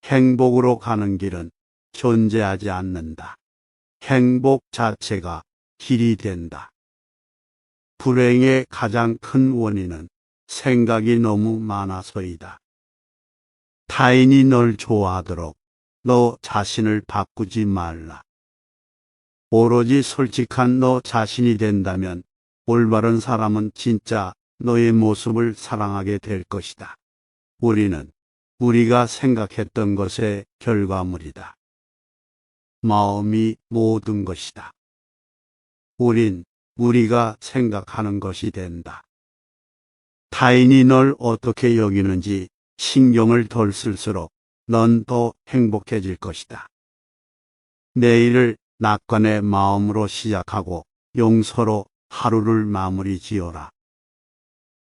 행복으로 가는 길은 존재하지 않는다. 행복 자체가 길이 된다. 불행의 가장 큰 원인은 생각이 너무 많아서이다. 타인이 널 좋아하도록 너 자신을 바꾸지 말라. 오로지 솔직한 너 자신이 된다면 올바른 사람은 진짜 너의 모습을 사랑하게 될 것이다. 우리는 우리가 생각했던 것의 결과물이다. 마음이 모든 것이다. 우린 우리가 생각하는 것이 된다. 타인이 널 어떻게 여기는지 신경을 덜 쓸수록 넌 더 행복해질 것이다. 내일을 낙관의 마음으로 시작하고 용서로 하루를 마무리 지어라.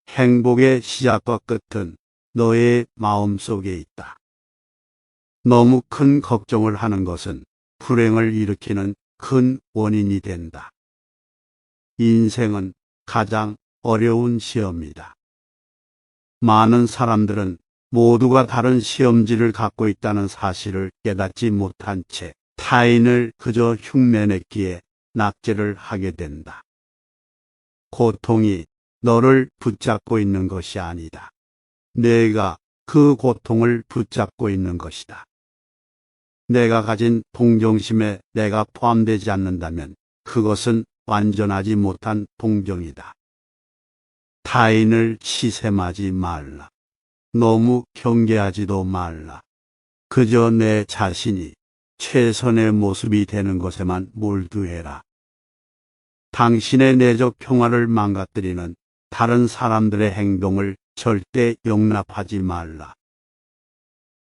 행복의 시작과 끝은 너의 마음 속에 있다. 너무 큰 걱정을 하는 것은 불행을 일으키는 큰 원인이 된다. 인생은 가장 어려운 시험이다. 많은 사람들은 모두가 다른 시험지를 갖고 있다는 사실을 깨닫지 못한 채 타인을 그저 흉내냈기에 낙제를 하게 된다. 고통이 너를 붙잡고 있는 것이 아니다. 내가 그 고통을 붙잡고 있는 것이다. 내가 가진 동정심에 내가 포함되지 않는다면 그것은 완전하지 못한 동정이다. 타인을 시샘하지 말라. 너무 경계하지도 말라. 그저 내 자신이 최선의 모습이 되는 것에만 몰두해라. 당신의 내적 평화를 망가뜨리는 다른 사람들의 행동을 절대 용납하지 말라.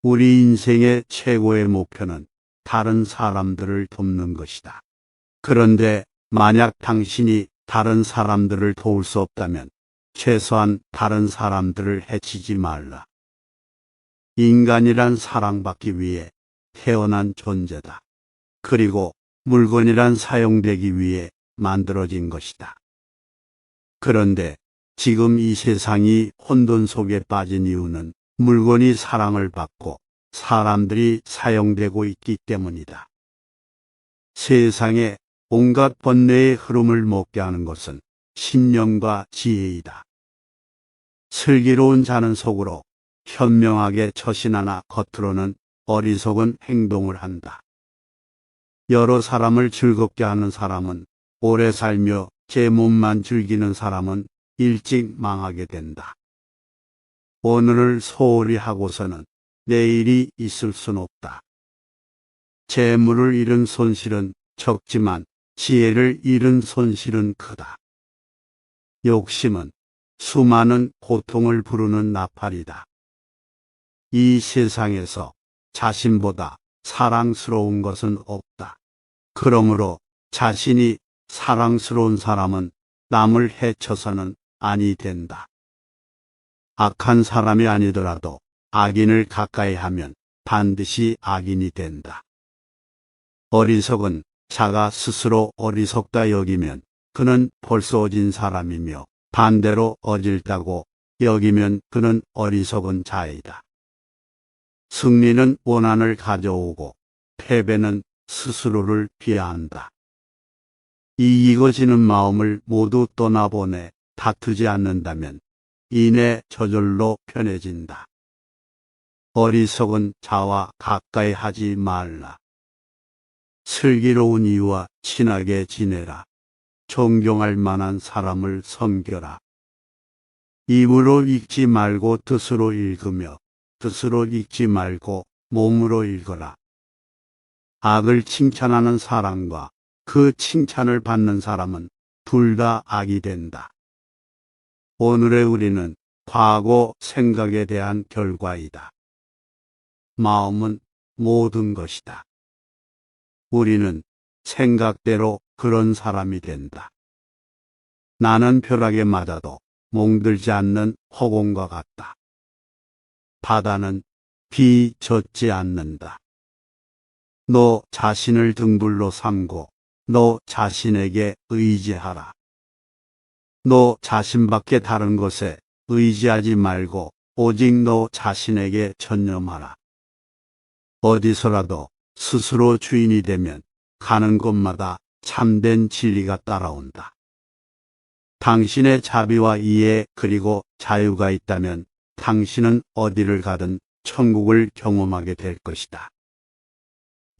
우리 인생의 최고의 목표는 다른 사람들을 돕는 것이다. 그런데 만약 당신이 다른 사람들을 도울 수 없다면 최소한 다른 사람들을 해치지 말라. 인간이란 사랑받기 위해 태어난 존재다. 그리고 물건이란 사용되기 위해 만들어진 것이다. 그런데 지금 이 세상이 혼돈 속에 빠진 이유는 물건이 사랑을 받고 사람들이 사용되고 있기 때문이다. 세상에 온갖 번뇌의 흐름을 먹게 하는 것은 신념과 지혜이다. 슬기로운 자는 속으로 현명하게 처신하나 겉으로는 어리석은 행동을 한다. 여러 사람을 즐겁게 하는 사람은 오래 살며 제 몸만 즐기는 사람은 일찍 망하게 된다. 오늘을 소홀히 하고서는 내일이 있을 순 없다. 재물을 잃은 손실은 적지만 지혜를 잃은 손실은 크다. 욕심은 수많은 고통을 부르는 나팔이다. 이 세상에서 자신보다 사랑스러운 것은 없다. 그러므로 자신이 사랑스러운 사람은 남을 해쳐서는 아니 된다. 악한 사람이 아니더라도 악인을 가까이 하면 반드시 악인이 된다. 어리석은 자가 스스로 어리석다 여기면 그는 벌써 어진 사람이며 반대로 어질다고 여기면 그는 어리석은 자이다. 승리는 원한을 가져오고 패배는 스스로를 비하한다. 이기고지는 마음을 모두 떠나보내 다투지 않는다면 인해 저절로 편해진다. 어리석은 자와 가까이 하지 말라. 슬기로운 이와 친하게 지내라. 존경할 만한 사람을 섬겨라. 입으로 읽지 말고 뜻으로 읽으며 뜻으로 읽지 말고 몸으로 읽어라. 악을 칭찬하는 사람과 그 칭찬을 받는 사람은 둘 다 악이 된다. 오늘의 우리는 과거 생각에 대한 결과이다. 마음은 모든 것이다. 우리는 생각대로 그런 사람이 된다. 나는 벼락에 맞아도 몽들지 않는 허공과 같다. 바다는 비 젖지 않는다. 너 자신을 등불로 삼고 너 자신에게 의지하라. 너 자신밖에 다른 것에 의지하지 말고 오직 너 자신에게 전념하라. 어디서라도 스스로 주인이 되면 가는 곳마다 참된 진리가 따라온다. 당신의 자비와 이해 그리고 자유가 있다면 당신은 어디를 가든 천국을 경험하게 될 것이다.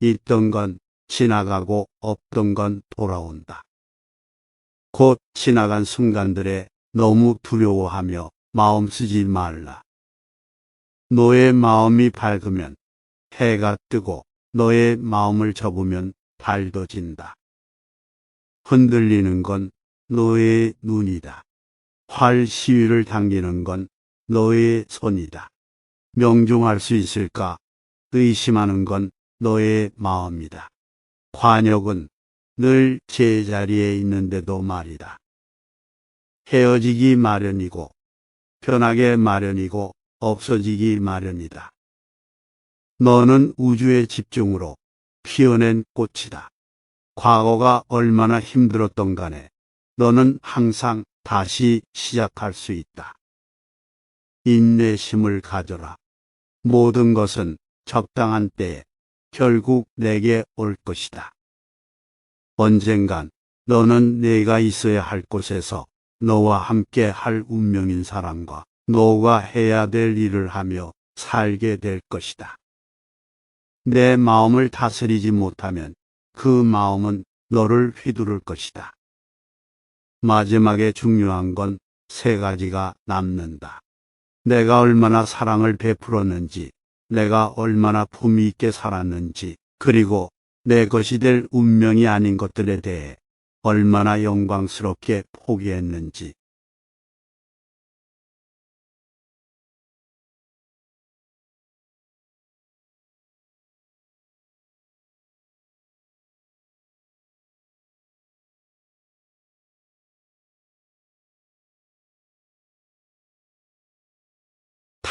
있던 건 지나가고 없던 건 돌아온다. 곧 지나간 순간들에 너무 두려워하며 마음 쓰지 말라. 너의 마음이 밝으면 해가 뜨고 너의 마음을 접으면 달도 진다. 흔들리는 건 너의 눈이다. 활 시위를 당기는 건 너의 손이다. 명중할 수 있을까? 의심하는 건 너의 마음이다. 관역은 늘 제자리에 있는데도 말이다. 헤어지기 마련이고 변하게 마련이고 없어지기 마련이다. 너는 우주의 집중으로 피어낸 꽃이다. 과거가 얼마나 힘들었던 간에 너는 항상 다시 시작할 수 있다. 인내심을 가져라. 모든 것은 적당한 때에 결국 내게 올 것이다. 언젠간 너는 내가 있어야 할 곳에서 너와 함께 할 운명인 사람과 너가 해야 될 일을 하며 살게 될 것이다. 내 마음을 다스리지 못하면 그 마음은 너를 휘두를 것이다. 마지막에 중요한 건 세 가지가 남는다. 내가 얼마나 사랑을 베풀었는지, 내가 얼마나 품위 있게 살았는지, 그리고 내 것이 될 운명이 아닌 것들에 대해 얼마나 영광스럽게 포기했는지.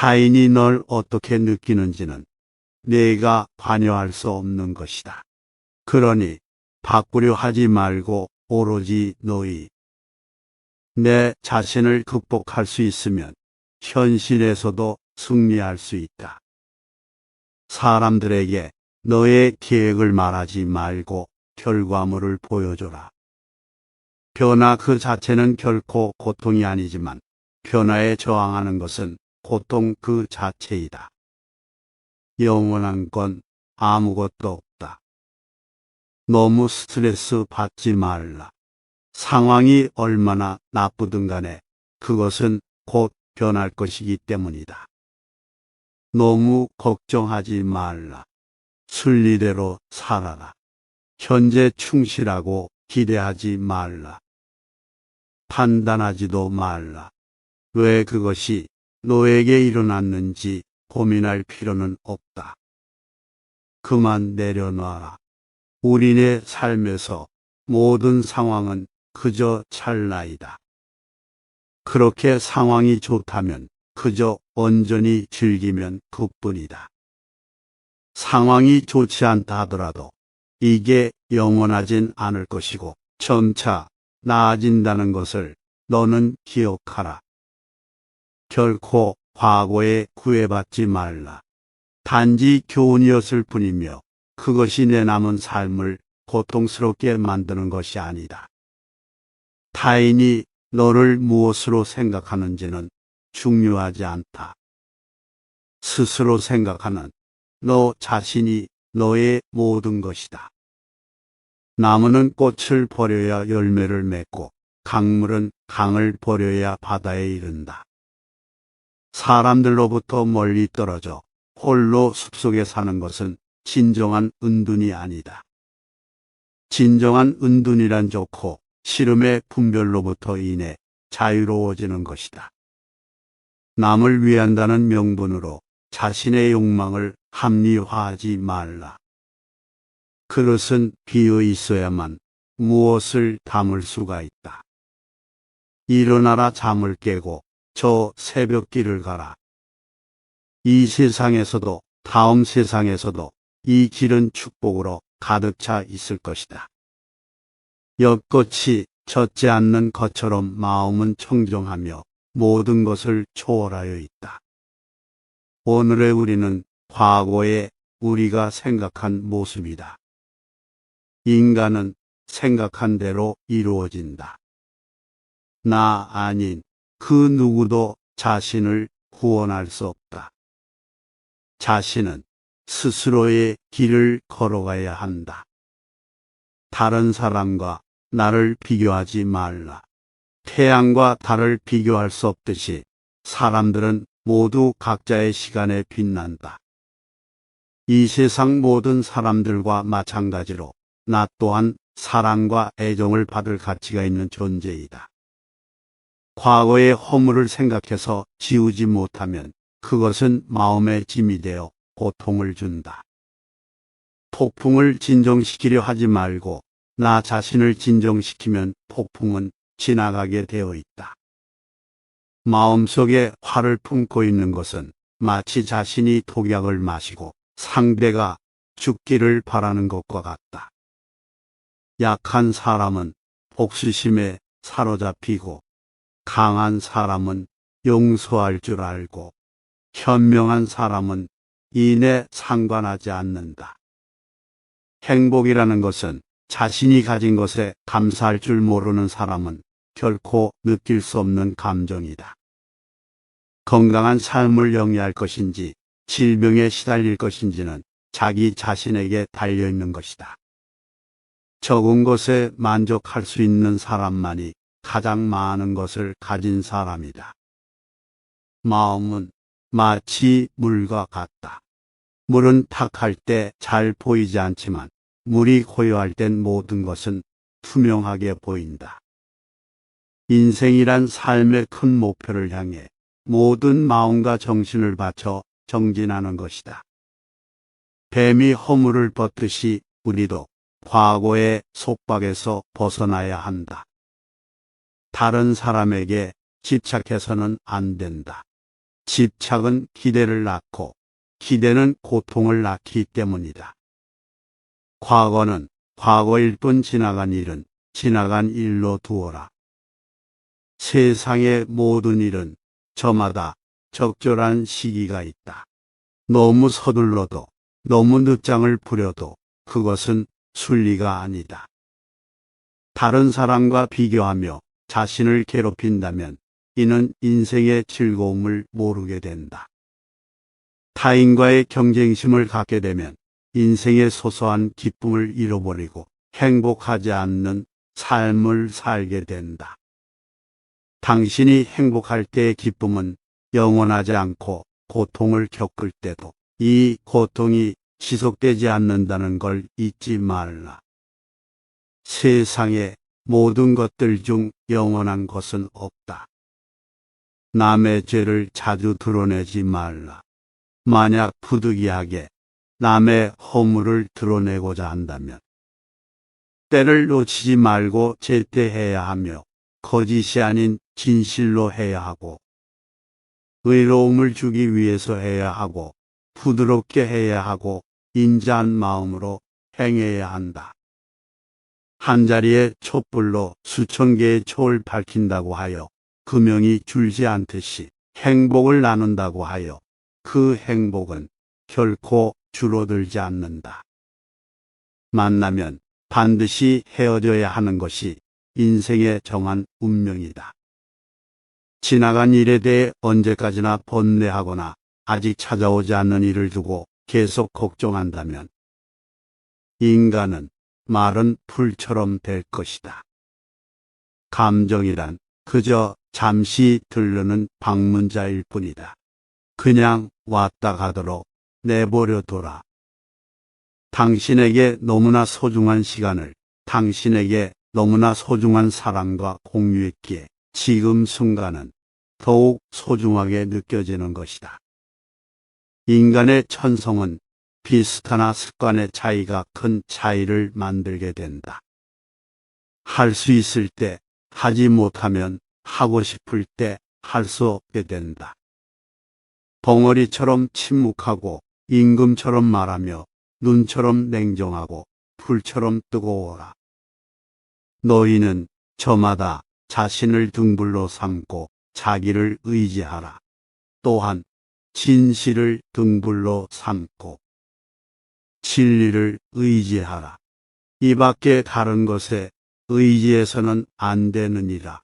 타인이 널 어떻게 느끼는지는 내가 관여할 수 없는 것이다. 그러니 바꾸려 하지 말고 오로지 너희 내 자신을 극복할 수 있으면 현실에서도 승리할 수 있다. 사람들에게 너의 계획을 말하지 말고 결과물을 보여줘라. 변화 그 자체는 결코 고통이 아니지만 변화에 저항하는 것은 고통 그 자체이다. 영원한 건 아무것도 없다. 너무 스트레스 받지 말라. 상황이 얼마나 나쁘든 간에 그것은 곧 변할 것이기 때문이다. 너무 걱정하지 말라. 순리대로 살아라. 현재 충실하고 기대하지 말라. 판단하지도 말라. 왜 그것이 너에게 일어났는지 고민할 필요는 없다. 그만 내려놔라. 우리네 삶에서 모든 상황은 그저 찰나이다. 그렇게 상황이 좋다면 그저 온전히 즐기면 그뿐이다. 상황이 좋지 않다 하더라도 이게 영원하진 않을 것이고 점차 나아진다는 것을 너는 기억하라. 결코 과거에 구애받지 말라. 단지 교훈이었을 뿐이며 그것이 내 남은 삶을 고통스럽게 만드는 것이 아니다. 타인이 너를 무엇으로 생각하는지는 중요하지 않다. 스스로 생각하는 너 자신이 너의 모든 것이다. 나무는 꽃을 버려야 열매를 맺고 강물은 강을 버려야 바다에 이른다. 사람들로부터 멀리 떨어져 홀로 숲속에 사는 것은 진정한 은둔이 아니다. 진정한 은둔이란 좋고 싫음의 분별로부터 인해 자유로워지는 것이다. 남을 위한다는 명분으로 자신의 욕망을 합리화하지 말라. 그릇은 비어 있어야만 무엇을 담을 수가 있다. 일어나라 잠을 깨고 저 새벽길을 가라. 이 세상에서도 다음 세상에서도 이 길은 축복으로 가득 차 있을 것이다. 엽꽃이 젖지 않는 것처럼 마음은 청정하며 모든 것을 초월하여 있다. 오늘의 우리는 과거의 우리가 생각한 모습이다. 인간은 생각한 대로 이루어진다. 나 아닌 그 누구도 자신을 구원할 수 없다. 자신은 스스로의 길을 걸어가야 한다. 다른 사람과 나를 비교하지 말라. 태양과 달을 비교할 수 없듯이 사람들은 모두 각자의 시간에 빛난다. 이 세상 모든 사람들과 마찬가지로 나 또한 사랑과 애정을 받을 가치가 있는 존재이다. 과거의 허물을 생각해서 지우지 못하면 그것은 마음의 짐이 되어 고통을 준다. 폭풍을 진정시키려 하지 말고 나 자신을 진정시키면 폭풍은 지나가게 되어 있다. 마음속에 화를 품고 있는 것은 마치 자신이 독약을 마시고 상대가 죽기를 바라는 것과 같다. 약한 사람은 복수심에 사로잡히고 강한 사람은 용서할 줄 알고 현명한 사람은 이내 상관하지 않는다. 행복이라는 것은 자신이 가진 것에 감사할 줄 모르는 사람은 결코 느낄 수 없는 감정이다. 건강한 삶을 영위할 것인지 질병에 시달릴 것인지는 자기 자신에게 달려있는 것이다. 적은 것에 만족할 수 있는 사람만이 가장 많은 것을 가진 사람이다. 마음은 마치 물과 같다. 물은 탁할 때 잘 보이지 않지만 물이 고요할 땐 모든 것은 투명하게 보인다. 인생이란 삶의 큰 목표를 향해 모든 마음과 정신을 바쳐 정진하는 것이다. 뱀이 허물을 벗듯이 우리도 과거의 속박에서 벗어나야 한다. 다른 사람에게 집착해서는 안 된다. 집착은 기대를 낳고 기대는 고통을 낳기 때문이다. 과거는 과거일 뿐 지나간 일은 지나간 일로 두어라. 세상의 모든 일은 저마다 적절한 시기가 있다. 너무 서둘러도 너무 늦장을 부려도 그것은 순리가 아니다. 다른 사람과 비교하며 자신을 괴롭힌다면 이는 인생의 즐거움을 모르게 된다. 타인과의 경쟁심을 갖게 되면 인생의 소소한 기쁨을 잃어버리고 행복하지 않는 삶을 살게 된다. 당신이 행복할 때의 기쁨은 영원하지 않고 고통을 겪을 때도 이 고통이 지속되지 않는다는 걸 잊지 말라. 세상의 모든 것들 중 영원한 것은 없다. 남의 죄를 자주 드러내지 말라. 만약 부득이하게 남의 허물을 드러내고자 한다면 때를 놓치지 말고 제때해야 하며 거짓이 아닌 진실로 해야 하고 의로움을 주기 위해서 해야 하고 부드럽게 해야 하고 인자한 마음으로 행해야 한다. 한자리에 촛불로 수천 개의 초를 밝힌다고 하여 금명이 줄지 않듯이 행복을 나눈다고 하여 그 행복은 결코 줄어들지 않는다. 만나면 반드시 헤어져야 하는 것이 인생의 정한 운명이다. 지나간 일에 대해 언제까지나 번뇌하거나 아직 찾아오지 않는 일을 두고 계속 걱정한다면 인간은 마른 풀처럼 될 것이다. 감정이란 그저 잠시 들르는 방문자일 뿐이다. 그냥 왔다 가도록 내버려 둬라. 당신에게 너무나 소중한 시간을 당신에게 너무나 소중한 사람과 공유했기에 지금 순간은 더욱 소중하게 느껴지는 것이다. 인간의 천성은 비슷하나 습관의 차이가 큰 차이를 만들게 된다. 할 수 있을 때 하지 못하면 하고 싶을 때 할 수 없게 된다. 벙어리처럼 침묵하고 임금처럼 말하며 눈처럼 냉정하고 불처럼 뜨거워라. 너희는 저마다 자신을 등불로 삼고 자기를 의지하라. 또한 진실을 등불로 삼고 진리를 의지하라. 이 밖에 다른 것에 의지해서는 안 되느니라.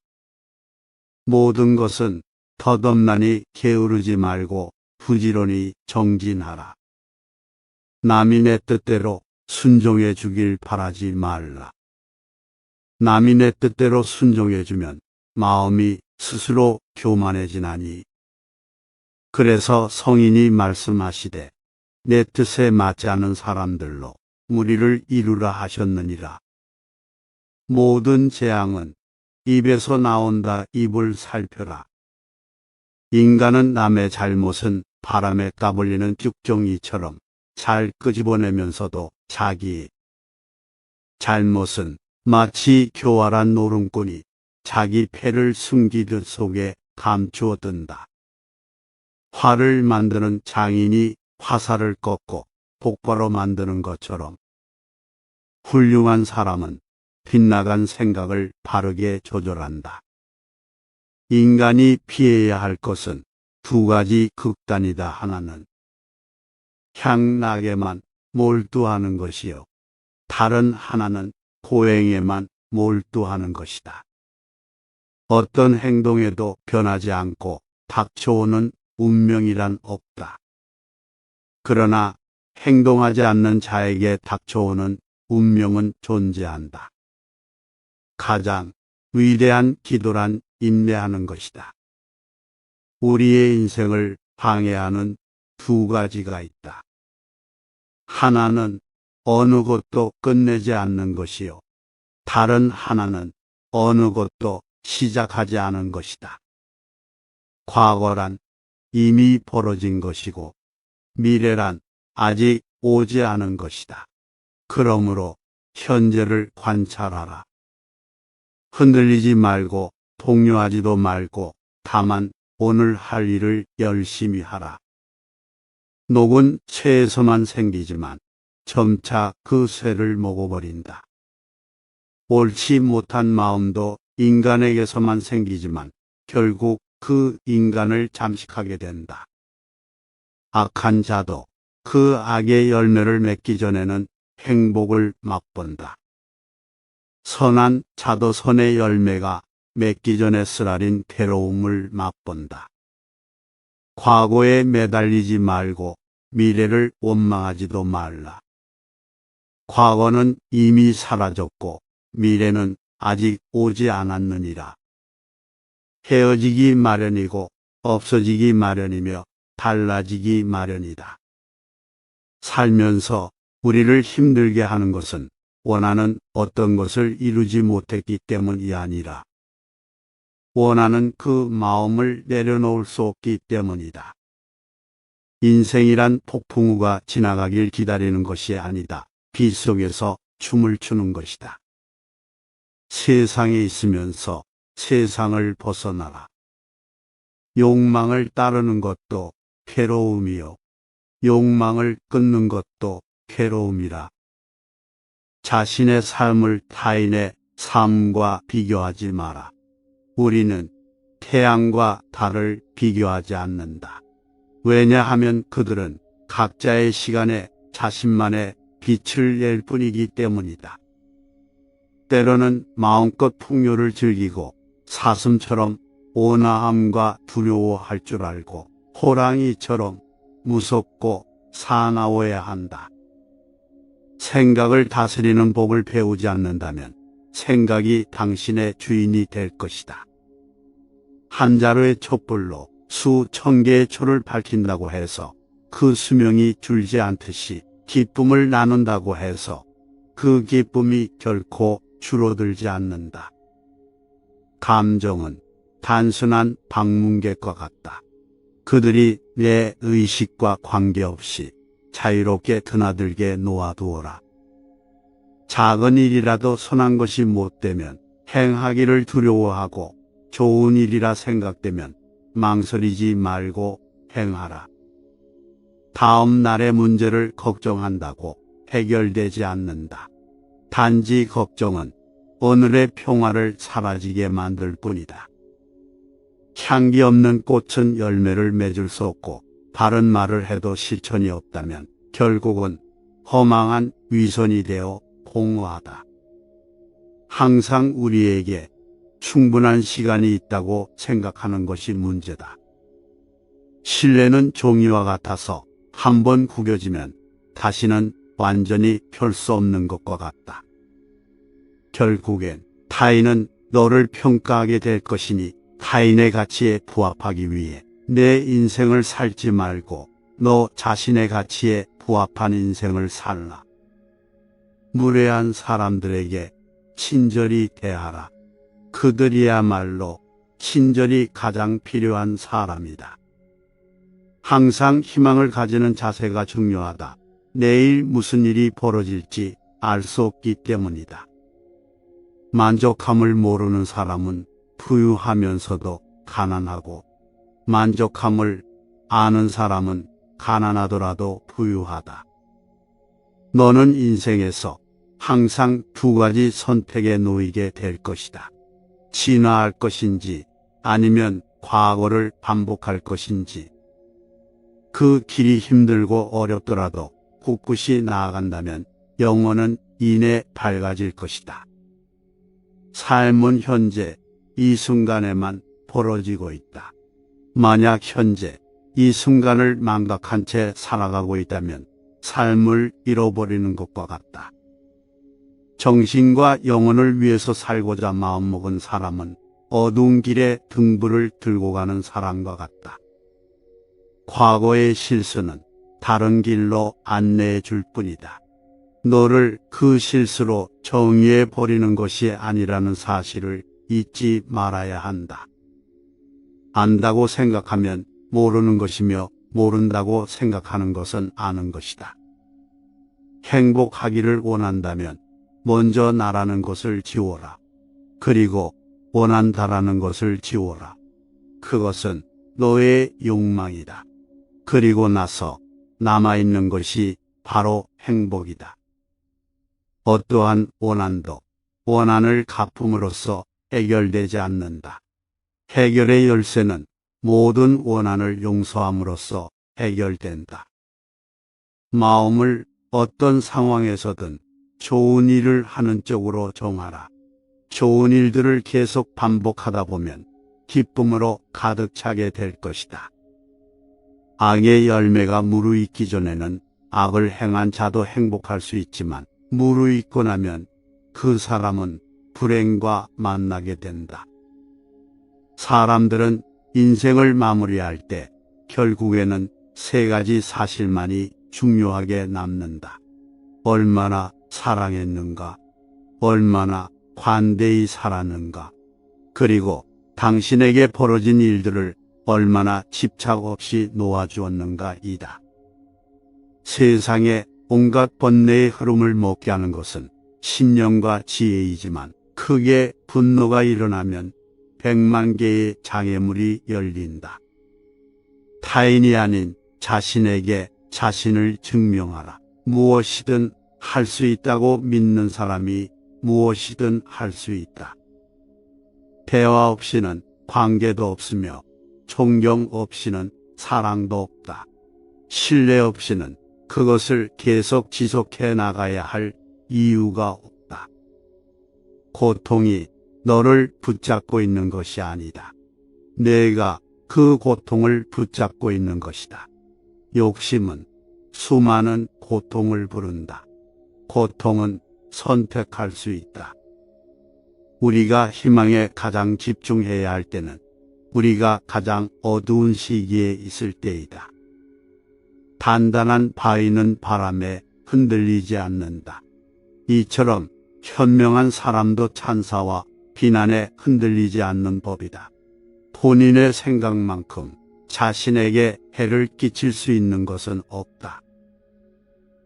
모든 것은 덧없나니 게으르지 말고 부지런히 정진하라. 남이 내 뜻대로 순종해 주길 바라지 말라. 남이 내 뜻대로 순종해 주면 마음이 스스로 교만해지나니. 그래서 성인이 말씀하시되 내 뜻에 맞지 않은 사람들로 무리를 이루라 하셨느니라. 모든 재앙은 입에서 나온다. 입을 살펴라. 인간은 남의 잘못은 바람에 까불리는 죽정이처럼 잘 끄집어내면서도 자기 잘못은 마치 교활한 노름꾼이 자기 패를 숨기듯 속에 감추어둔다. 활을 만드는 장인이 화살을 꺾고 복바로 만드는 것처럼 훌륭한 사람은 빗나간 생각을 바르게 조절한다. 인간이 피해야 할 것은 두 가지 극단이다. 하나는 향락에만 몰두하는 것이요, 다른 하나는 고행에만 몰두하는 것이다. 어떤 행동에도 변하지 않고 닥쳐오는 운명이란 없다. 그러나 행동하지 않는 자에게 닥쳐오는 운명은 존재한다. 가장 위대한 기도란 인내하는 것이다. 우리의 인생을 방해하는 두 가지가 있다. 하나는 어느 것도 끝내지 않는 것이요, 다른 하나는 어느 것도 시작하지 않은 것이다. 과거란 이미 벌어진 것이고 미래란 아직 오지 않은 것이다. 그러므로 현재를 관찰하라. 흔들리지 말고 동요하지도 말고 다만 오늘 할 일을 열심히 하라. 녹은 쇠에서만 생기지만 점차 그 쇠를 먹어버린다. 옳지 못한 마음도 인간에게서만 생기지만 결국 그 인간을 잠식하게 된다. 악한 자도 그 악의 열매를 맺기 전에는 행복을 맛본다. 선한 자도 선의 열매가 맺기 전에 쓰라린 괴로움을 맛본다. 과거에 매달리지 말고 미래를 원망하지도 말라. 과거는 이미 사라졌고 미래는 아직 오지 않았느니라. 헤어지기 마련이고 없어지기 마련이며 달라지기 마련이다. 살면서 우리를 힘들게 하는 것은 원하는 어떤 것을 이루지 못했기 때문이 아니라 원하는 그 마음을 내려놓을 수 없기 때문이다. 인생이란 폭풍우가 지나가길 기다리는 것이 아니다. 비 속에서 춤을 추는 것이다. 세상에 있으면서 세상을 벗어나라. 욕망을 따르는 것도 괴로움이요, 욕망을 끊는 것도 괴로움이라. 자신의 삶을 타인의 삶과 비교하지 마라. 우리는 태양과 달을 비교하지 않는다. 왜냐하면 그들은 각자의 시간에 자신만의 빛을 낼 뿐이기 때문이다. 때로는 마음껏 풍요를 즐기고 사슴처럼 온화함과 두려워할 줄 알고 호랑이처럼 무섭고 사나워야 한다. 생각을 다스리는 법을 배우지 않는다면 생각이 당신의 주인이 될 것이다. 한 자루의 촛불로 수천 개의 초를 밝힌다고 해서 그 수명이 줄지 않듯이 기쁨을 나눈다고 해서 그 기쁨이 결코 줄어들지 않는다. 감정은 단순한 방문객과 같다. 그들이 내 의식과 관계없이 자유롭게 드나들게 놓아두어라. 작은 일이라도 선한 것이 못되면 행하기를 두려워하고 좋은 일이라 생각되면 망설이지 말고 행하라. 다음 날의 문제를 걱정한다고 해결되지 않는다. 단지 걱정은 오늘의 평화를 사라지게 만들 뿐이다. 향기 없는 꽃은 열매를 맺을 수 없고 바른 말을 해도 실천이 없다면 결국은 허망한 위선이 되어 공허하다. 항상 우리에게 충분한 시간이 있다고 생각하는 것이 문제다. 신뢰는 종이와 같아서 한번 구겨지면 다시는 완전히 펼 수 없는 것과 같다. 결국엔 타인은 너를 평가하게 될 것이니 타인의 가치에 부합하기 위해 내 인생을 살지 말고 너 자신의 가치에 부합한 인생을 살라. 무례한 사람들에게 친절히 대하라. 그들이야말로 친절이 가장 필요한 사람이다. 항상 희망을 가지는 자세가 중요하다. 내일 무슨 일이 벌어질지 알 수 없기 때문이다. 만족함을 모르는 사람은 부유하면서도 가난하고, 만족함을 아는 사람은 가난하더라도 부유하다. 너는 인생에서 항상 두 가지 선택에 놓이게 될 것이다. 진화할 것인지 아니면 과거를 반복할 것인지. 그 길이 힘들고 어렵더라도 꿋꿋이 나아간다면 영혼은 이내 밝아질 것이다. 삶은 현재 이 순간에만 벌어지고 있다. 만약 현재 이 순간을 망각한 채 살아가고 있다면 삶을 잃어버리는 것과 같다. 정신과 영혼을 위해서 살고자 마음먹은 사람은 어두운 길에 등불을 들고 가는 사람과 같다. 과거의 실수는 다른 길로 안내해 줄 뿐이다. 너를 그 실수로 정의해 버리는 것이 아니라는 사실을 잊지 말아야 한다. 안다고 생각하면 모르는 것이며 모른다고 생각하는 것은 아는 것이다. 행복하기를 원한다면 먼저 나라는 것을 지워라. 그리고 원한다라는 것을 지워라. 그것은 너의 욕망이다. 그리고 나서 남아있는 것이 바로 행복이다. 어떠한 원한도 원한을 갚음으로써 해결되지 않는다. 해결의 열쇠는 모든 원한을 용서함으로써 해결된다. 마음을 어떤 상황에서든 좋은 일을 하는 쪽으로 정하라. 좋은 일들을 계속 반복하다 보면 기쁨으로 가득 차게 될 것이다. 악의 열매가 무르익기 전에는 악을 행한 자도 행복할 수 있지만 무르익고 나면 그 사람은 불행과 만나게 된다. 사람들은 인생을 마무리할 때 결국에는 세 가지 사실만이 중요하게 남는다. 얼마나 사랑했는가, 얼마나 관대히 살았는가, 그리고 당신에게 벌어진 일들을 얼마나 집착 없이 놓아주었는가이다. 세상에 온갖 번뇌의 흐름을 먹게 하는 것은 신념과 지혜이지만 크게 분노가 일어나면 100만 개의 장애물이 열린다. 타인이 아닌 자신에게 자신을 증명하라. 무엇이든 할 수 있다고 믿는 사람이 무엇이든 할 수 있다. 대화 없이는 관계도 없으며 존경 없이는 사랑도 없다. 신뢰 없이는 그것을 계속 지속해 나가야 할 이유가 없다. 고통이 너를 붙잡고 있는 것이 아니다. 내가 그 고통을 붙잡고 있는 것이다. 욕심은 수많은 고통을 부른다. 고통은 선택할 수 있다. 우리가 희망에 가장 집중해야 할 때는 우리가 가장 어두운 시기에 있을 때이다. 단단한 바위는 바람에 흔들리지 않는다. 이처럼 현명한 사람도 찬사와 비난에 흔들리지 않는 법이다. 본인의 생각만큼 자신에게 해를 끼칠 수 있는 것은 없다.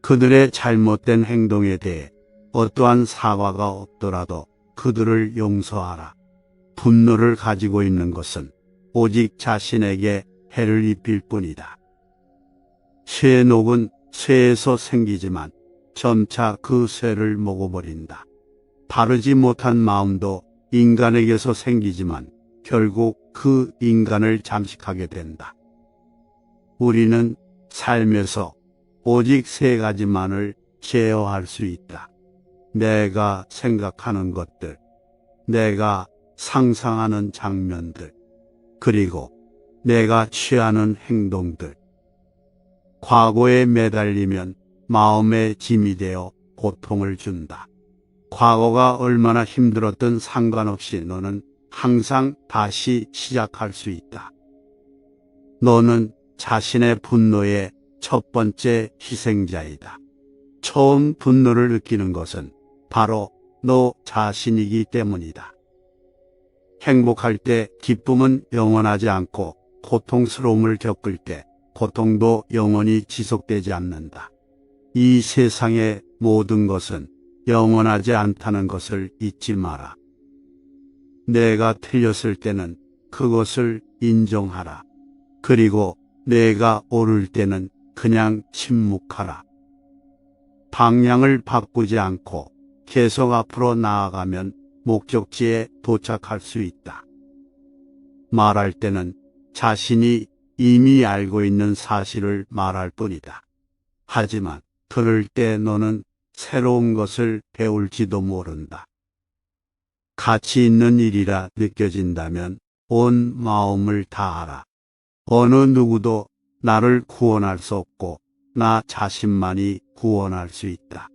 그들의 잘못된 행동에 대해 어떠한 사과가 없더라도 그들을 용서하라. 분노를 가지고 있는 것은 오직 자신에게 해를 입힐 뿐이다. 쇠녹은 쇠에서 생기지만 점차 그 쇠를 먹어버린다. 바르지 못한 마음도 인간에게서 생기지만 결국 그 인간을 잠식하게 된다. 우리는 삶에서 오직 세 가지만을 제어할 수 있다. 내가 생각하는 것들, 내가 상상하는 장면들, 그리고 내가 취하는 행동들. 과거에 매달리면 마음의 짐이 되어 고통을 준다. 과거가 얼마나 힘들었든 상관없이 너는 항상 다시 시작할 수 있다. 너는 자신의 분노의 첫 번째 희생자이다. 처음 분노를 느끼는 것은 바로 너 자신이기 때문이다. 행복할 때 기쁨은 영원하지 않고 고통스러움을 겪을 때 고통도 영원히 지속되지 않는다. 이 세상의 모든 것은 영원하지 않다는 것을 잊지 마라. 내가 틀렸을 때는 그것을 인정하라. 그리고 내가 옳을 때는 그냥 침묵하라. 방향을 바꾸지 않고 계속 앞으로 나아가면 목적지에 도착할 수 있다. 말할 때는 자신이 이미 알고 있는 사실을 말할 뿐이다. 하지만 들을 때 너는 새로운 것을 배울지도 모른다. 가치 있는 일이라 느껴진다면 온 마음을 다하라. 어느 누구도 나를 구원할 수 없고 나 자신만이 구원할 수 있다.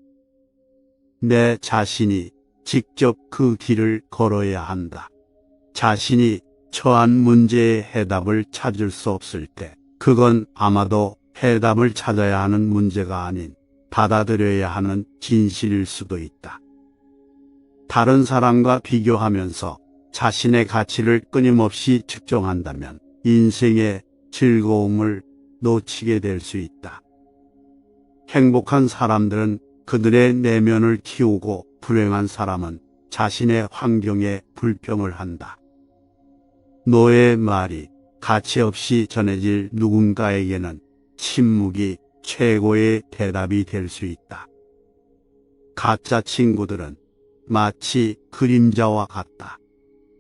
내 자신이 직접 그 길을 걸어야 한다. 자신이 처한 문제의 해답을 찾을 수 없을 때 그건 아마도 해답을 찾아야 하는 문제가 아닌 받아들여야 하는 진실일 수도 있다. 다른 사람과 비교하면서 자신의 가치를 끊임없이 측정한다면 인생의 즐거움을 놓치게 될 수 있다. 행복한 사람들은 그들의 내면을 키우고 불행한 사람은 자신의 환경에 불평을 한다. 너의 말이 가치 없이 전해질 누군가에게는 침묵이 최고의 대답이 될 수 있다. 가짜 친구들은 마치 그림자와 같다.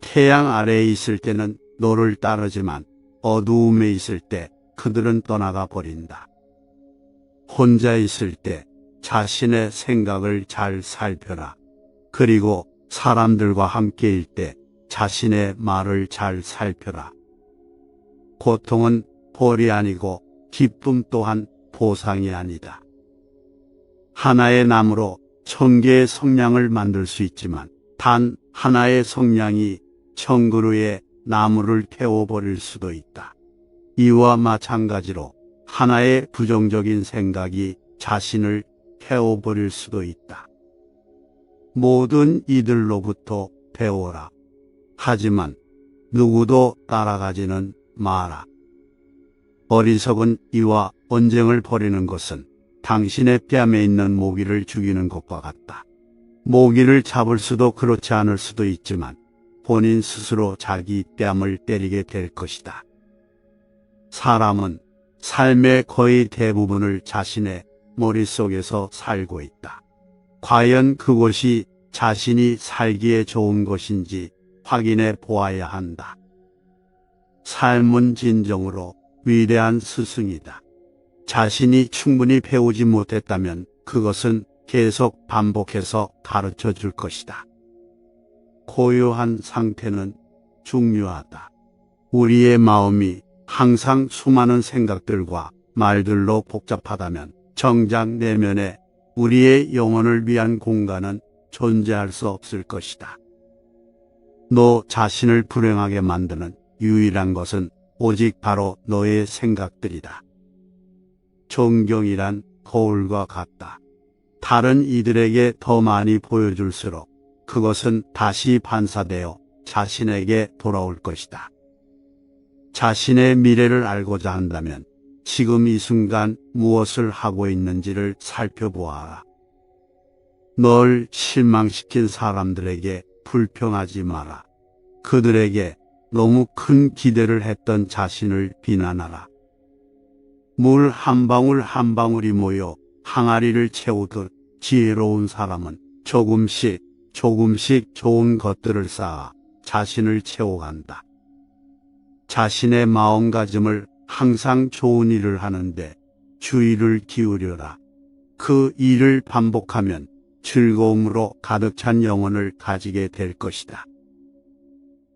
태양 아래에 있을 때는 너를 따르지만 어두움에 있을 때 그들은 떠나가 버린다. 혼자 있을 때 자신의 생각을 잘 살펴라. 그리고 사람들과 함께일 때 자신의 말을 잘 살펴라. 고통은 벌이 아니고 기쁨 또한 보상이 아니다. 하나의 나무로 1000개의 성냥을 만들 수 있지만 단 하나의 성냥이 1000그루의 나무를 태워버릴 수도 있다. 이와 마찬가지로 하나의 부정적인 생각이 자신을 태워버릴 수도 있다. 모든 이들로부터 배워라. 하지만 누구도 따라가지는 마라. 어리석은 이와 언쟁을 벌이는 것은 당신의 뺨에 있는 모기를 죽이는 것과 같다. 모기를 잡을 수도 그렇지 않을 수도 있지만 본인 스스로 자기 뺨을 때리게 될 것이다. 사람은 삶의 거의 대부분을 자신의 머릿속에서 살고 있다. 과연 그것이 자신이 살기에 좋은 것인지 확인해 보아야 한다. 삶은 진정으로 위대한 스승이다. 자신이 충분히 배우지 못했다면 그것은 계속 반복해서 가르쳐 줄 것이다. 고요한 상태는 중요하다. 우리의 마음이 항상 수많은 생각들과 말들로 복잡하다면 정작 내면에 우리의 영혼을 위한 공간은 존재할 수 없을 것이다. 너 자신을 불행하게 만드는 유일한 것은 오직 바로 너의 생각들이다. 존경이란 거울과 같다. 다른 이들에게 더 많이 보여줄수록 그것은 다시 반사되어 자신에게 돌아올 것이다. 자신의 미래를 알고자 한다면 지금 이 순간 무엇을 하고 있는지를 살펴보아라. 널 실망시킨 사람들에게 불평하지 마라. 그들에게 너무 큰 기대를 했던 자신을 비난하라. 물 한 방울 한 방울이 모여 항아리를 채우듯 지혜로운 사람은 조금씩 좋은 것들을 쌓아 자신을 채워간다. 자신의 마음가짐을 항상 좋은 일을 하는데 주의를 기울여라. 그 일을 반복하면 즐거움으로 가득 찬 영혼을 가지게 될 것이다.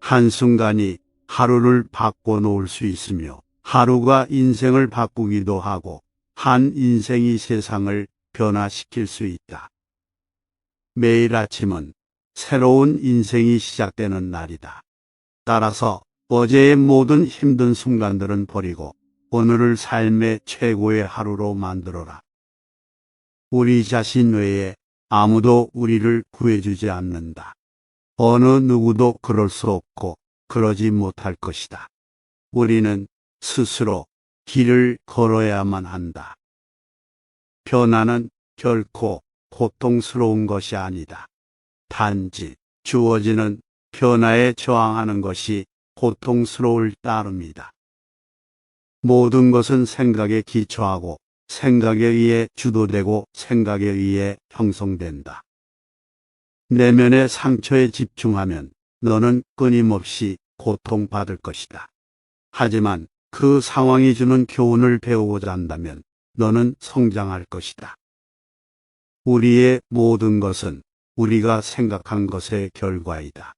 한순간이 하루를 바꿔놓을 수 있으며 하루가 인생을 바꾸기도 하고 한 인생이 세상을 변화시킬 수 있다. 매일 아침은 새로운 인생이 시작되는 날이다. 따라서 어제의 모든 힘든 순간들은 버리고 오늘을 삶의 최고의 하루로 만들어라. 우리 자신 외에 아무도 우리를 구해주지 않는다. 어느 누구도 그럴 수 없고 그러지 못할 것이다. 우리는 스스로 길을 걸어야만 한다. 변화는 결코 고통스러운 것이 아니다. 단지 주어지는 변화에 저항하는 것이 고통스러울 따름이다. 모든 것은 생각에 기초하고 생각에 의해 주도되고 생각에 의해 형성된다. 내면의 상처에 집중하면 너는 끊임없이 고통받을 것이다. 하지만 그 상황이 주는 교훈을 배우고자 한다면 너는 성장할 것이다. 우리의 모든 것은 우리가 생각한 것의 결과이다.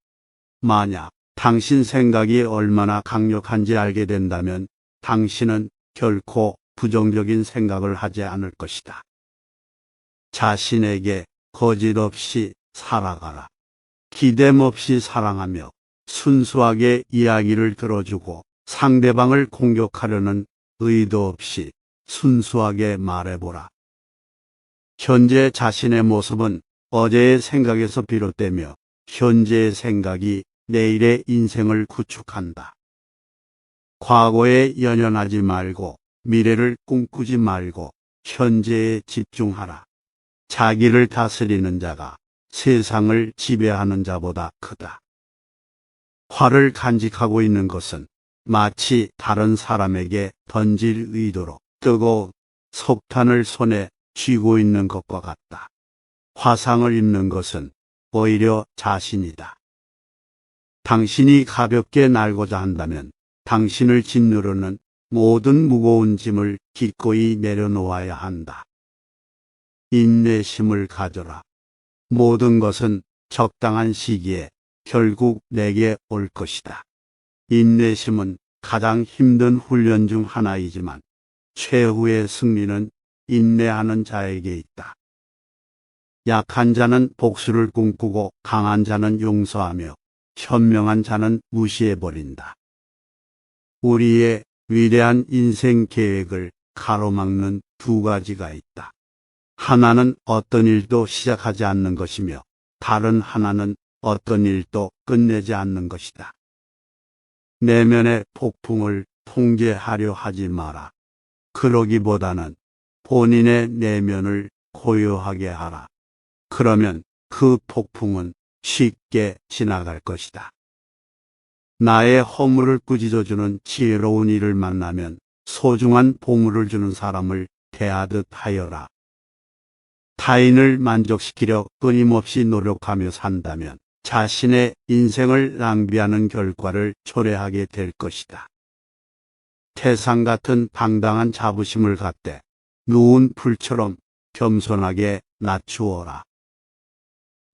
만약 당신 생각이 얼마나 강력한지 알게 된다면 당신은 결코 부정적인 생각을 하지 않을 것이다. 자신에게 거짓 없이 살아가라. 기댐 없이 사랑하며 순수하게 이야기를 들어주고 상대방을 공격하려는 의도 없이 순수하게 말해보라. 현재 자신의 모습은 어제의 생각에서 비롯되며 현재의 생각이 내일의 인생을 구축한다. 과거에 연연하지 말고 미래를 꿈꾸지 말고 현재에 집중하라. 자기를 다스리는 자가 세상을 지배하는 자보다 크다. 화를 간직하고 있는 것은 마치 다른 사람에게 던질 의도로 뜨거운 석탄을 손에 쥐고 있는 것과 같다. 화상을 입는 것은 오히려 자신이다. 당신이 가볍게 날고자 한다면 당신을 짓누르는 모든 무거운 짐을 기꺼이 내려놓아야 한다. 인내심을 가져라. 모든 것은 적당한 시기에 결국 내게 올 것이다. 인내심은 가장 힘든 훈련 중 하나이지만 최후의 승리는 인내하는 자에게 있다. 약한 자는 복수를 꿈꾸고 강한 자는 용서하며 현명한 자는 무시해버린다. 우리의 위대한 인생 계획을 가로막는 두 가지가 있다. 하나는 어떤 일도 시작하지 않는 것이며 다른 하나는 어떤 일도 끝내지 않는 것이다. 내면의 폭풍을 통제하려 하지 마라. 그러기보다는 본인의 내면을 고요하게 하라. 그러면 그 폭풍은 쉽게 지나갈 것이다. 나의 허물을 꾸짖어주는 지혜로운 이를 만나면 소중한 보물을 주는 사람을 대하듯 하여라. 타인을 만족시키려 끊임없이 노력하며 산다면 자신의 인생을 낭비하는 결과를 초래하게 될 것이다. 태산 같은 당당한 자부심을 갖되 누운 풀처럼 겸손하게 낮추어라.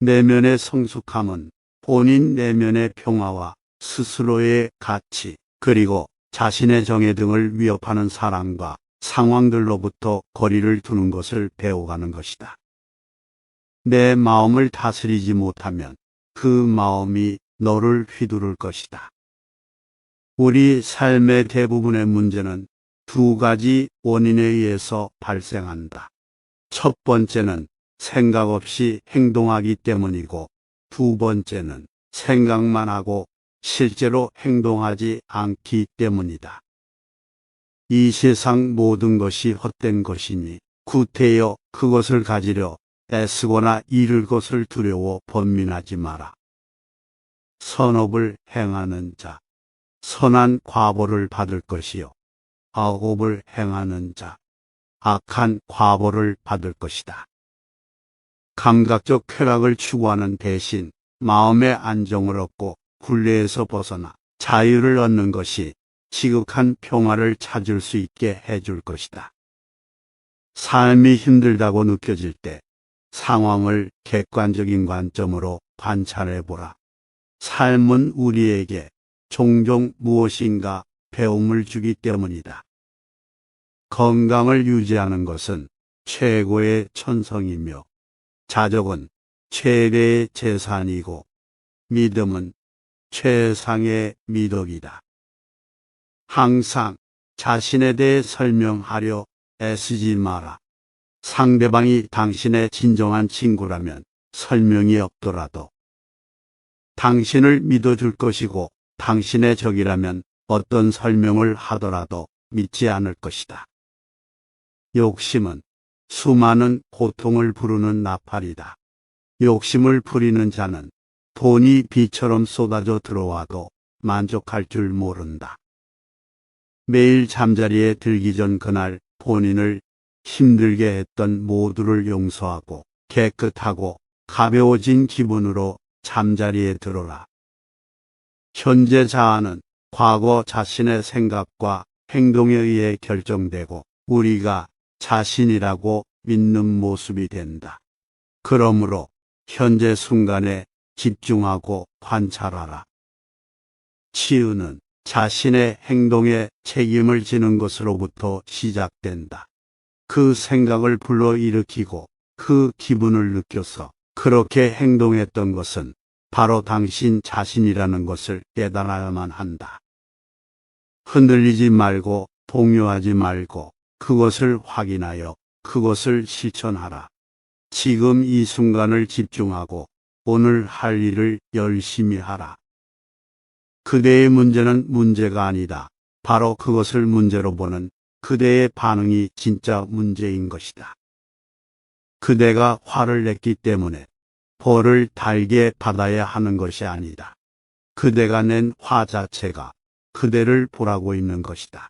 내면의 성숙함은 본인 내면의 평화와 스스로의 가치, 그리고 자신의 정의 등을 위협하는 사람과 상황들로부터 거리를 두는 것을 배워가는 것이다. 내 마음을 다스리지 못하면 그 마음이 너를 휘두를 것이다. 우리 삶의 대부분의 문제는 두 가지 원인에 의해서 발생한다. 첫 번째는 생각 없이 행동하기 때문이고, 두 번째는 생각만 하고 실제로 행동하지 않기 때문이다. 이 세상 모든 것이 헛된 것이니 구태여 그것을 가지려 애쓰거나 잃을 것을 두려워 번민하지 마라. 선업을 행하는 자, 선한 과보를 받을 것이요. 악업을 행하는 자, 악한 과보를 받을 것이다. 감각적 쾌락을 추구하는 대신 마음의 안정을 얻고 굴레에서 벗어나 자유를 얻는 것이 지극한 평화를 찾을 수 있게 해줄 것이다. 삶이 힘들다고 느껴질 때 상황을 객관적인 관점으로 관찰해 보라. 삶은 우리에게 종종 무엇인가 배움을 주기 때문이다. 건강을 유지하는 것은 최고의 천성이며 자족은 최대의 재산이고 믿음은 최상의 미덕이다. 항상 자신에 대해 설명하려 애쓰지 마라. 상대방이 당신의 진정한 친구라면 설명이 없더라도 당신을 믿어줄 것이고 당신의 적이라면 어떤 설명을 하더라도 믿지 않을 것이다. 욕심은 수많은 고통을 부르는 나팔이다. 욕심을 부리는 자는 돈이 비처럼 쏟아져 들어와도 만족할 줄 모른다. 매일 잠자리에 들기 전 그날 본인을 힘들게 했던 모두를 용서하고 깨끗하고 가벼워진 기분으로 잠자리에 들어라. 현재 자아는 과거 자신의 생각과 행동에 의해 결정되고 우리가 자신이라고 믿는 모습이 된다. 그러므로 현재 순간에 집중하고 관찰하라. 치유는 자신의 행동에 책임을 지는 것으로부터 시작된다. 그 생각을 불러일으키고 그 기분을 느껴서 그렇게 행동했던 것은 바로 당신 자신이라는 것을 깨달아야만 한다. 흔들리지 말고 동요하지 말고 그것을 확인하여 그것을 실천하라. 지금 이 순간을 집중하고 오늘 할 일을 열심히 하라. 그대의 문제는 문제가 아니다. 바로 그것을 문제로 보는 그대의 반응이 진짜 문제인 것이다. 그대가 화를 냈기 때문에 벌을 달게 받아야 하는 것이 아니다. 그대가 낸 화 자체가 그대를 보라고 있는 것이다.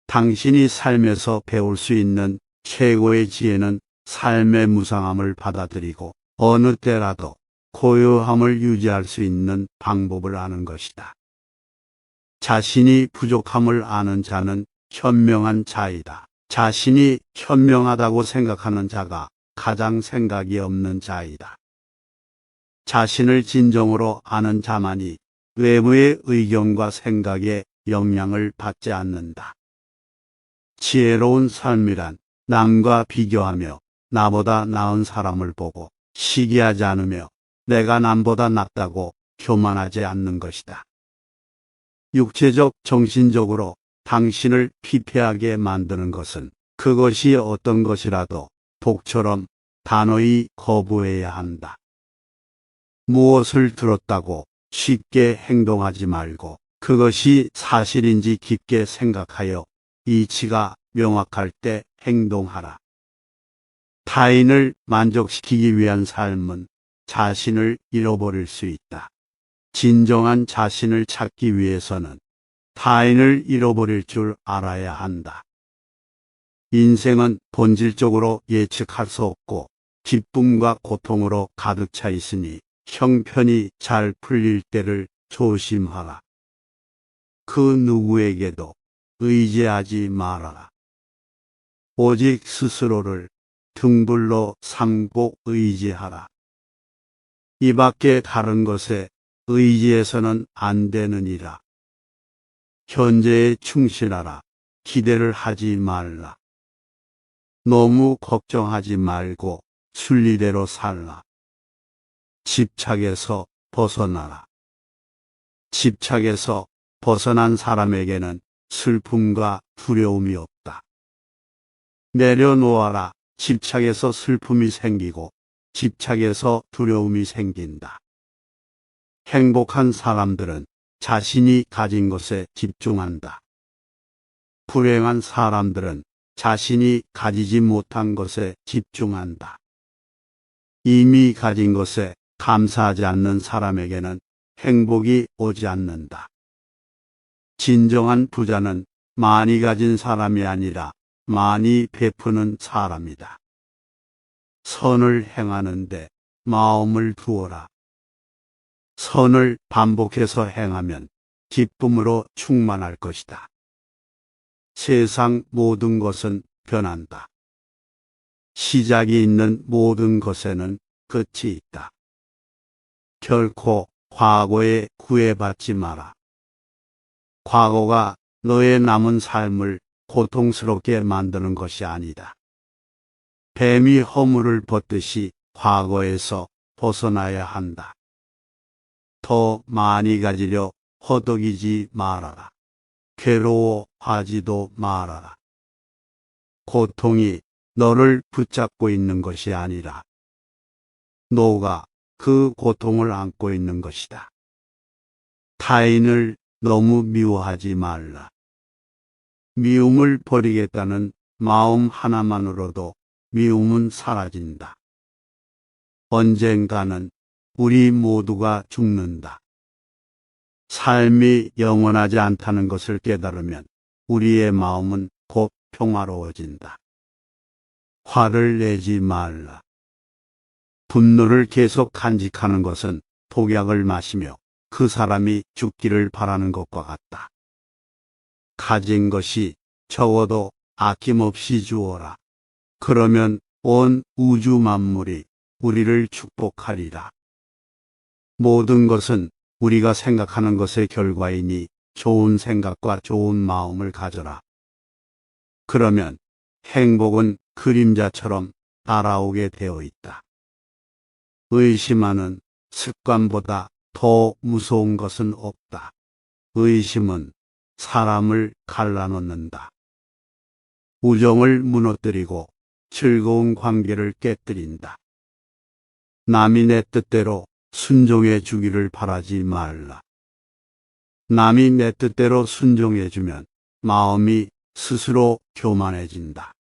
당신이 삶에서 배울 수 있는 최고의 지혜는 삶의 무상함을 받아들이고 어느 때라도 고요함을 유지할 수 있는 방법을 아는 것이다. 자신이 부족함을 아는 자는 현명한 자이다. 자신이 현명하다고 생각하는 자가 가장 생각이 없는 자이다. 자신을 진정으로 아는 자만이 외부의 의견과 생각에 영향을 받지 않는다. 지혜로운 삶이란 남과 비교하며 나보다 나은 사람을 보고 시기하지 않으며 내가 남보다 낫다고 교만하지 않는 것이다. 육체적, 정신적으로 당신을 피폐하게 만드는 것은 그것이 어떤 것이라도 독처럼 단호히 거부해야 한다. 무엇을 들었다고 쉽게 행동하지 말고 그것이 사실인지 깊게 생각하여 이치가 명확할 때 행동하라. 타인을 만족시키기 위한 삶은 자신을 잃어버릴 수 있다. 진정한 자신을 찾기 위해서는 타인을 잃어버릴 줄 알아야 한다. 인생은 본질적으로 예측할 수 없고 기쁨과 고통으로 가득 차 있으니 형편이 잘 풀릴 때를 조심하라. 그 누구에게도 의지하지 말아라. 오직 스스로를 등불로 삼고 의지하라. 이 밖에 다른 것에 의지해서는 안 되느니라. 현재에 충실하라. 기대를 하지 말라. 너무 걱정하지 말고 순리대로 살라. 집착에서 벗어나라. 집착에서 벗어난 사람에게는 슬픔과 두려움이 없다. 내려놓아라. 집착에서 슬픔이 생기고 집착에서 두려움이 생긴다. 행복한 사람들은 자신이 가진 것에 집중한다. 불행한 사람들은 자신이 가지지 못한 것에 집중한다. 이미 가진 것에 감사하지 않는 사람에게는 행복이 오지 않는다. 진정한 부자는 많이 가진 사람이 아니라 많이 베푸는 사람이다. 선을 행하는데 마음을 두어라. 선을 반복해서 행하면 기쁨으로 충만할 것이다. 세상 모든 것은 변한다. 시작이 있는 모든 것에는 끝이 있다. 결코 과거에 구애받지 마라. 과거가 너의 남은 삶을 고통스럽게 만드는 것이 아니다. 뱀이 허물을 벗듯이 과거에서 벗어나야 한다. 더 많이 가지려 허덕이지 말아라. 괴로워하지도 말아라. 고통이 너를 붙잡고 있는 것이 아니라 너가 그 고통을 안고 있는 것이다. 타인을 너무 미워하지 말라. 미움을 버리겠다는 마음 하나만으로도 미움은 사라진다. 언젠가는 우리 모두가 죽는다. 삶이 영원하지 않다는 것을 깨달으면 우리의 마음은 곧 평화로워진다. 화를 내지 말라. 분노를 계속 간직하는 것은 독약을 마시며 그 사람이 죽기를 바라는 것과 같다. 가진 것이 적어도 아낌없이 주어라. 그러면 온 우주 만물이 우리를 축복하리라. 모든 것은 우리가 생각하는 것의 결과이니 좋은 생각과 좋은 마음을 가져라. 그러면 행복은 그림자처럼 따라오게 되어 있다. 의심하는 습관보다 더 무서운 것은 없다. 의심은 사람을 갈라놓는다. 우정을 무너뜨리고 즐거운 관계를 깨뜨린다. 남이 내 뜻대로 순종해 주기를 바라지 말라. 남이 내 뜻대로 순종해 주면 마음이 스스로 교만해진다.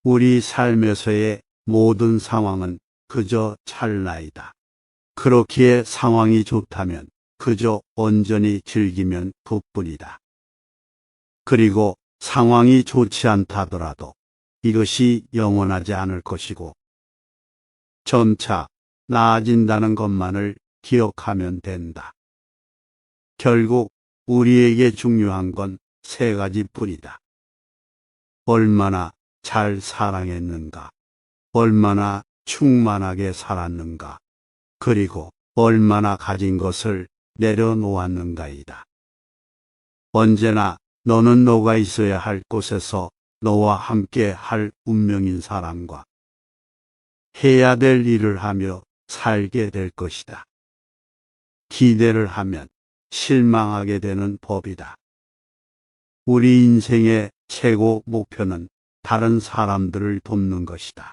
우리 삶에서의 모든 상황은 그저 찰나이다. 그렇기에 상황이 좋다면 그저 온전히 즐기면 그뿐이다. 그리고 상황이 좋지 않다더라도 이것이 영원하지 않을 것이고 점차 나아진다는 것만을 기억하면 된다. 결국 우리에게 중요한 건 세 가지뿐이다. 얼마나 잘 사랑했는가, 얼마나 충만하게 살았는가, 그리고 얼마나 가진 것을 내려놓았는가이다. 언제나 너는 너가 있어야 할 곳에서 너와 함께 할 운명인 사람과 해야 될 일을 하며 살게 될 것이다. 기대를 하면 실망하게 되는 법이다. 우리 인생의 최고 목표는 다른 사람들을 돕는 것이다.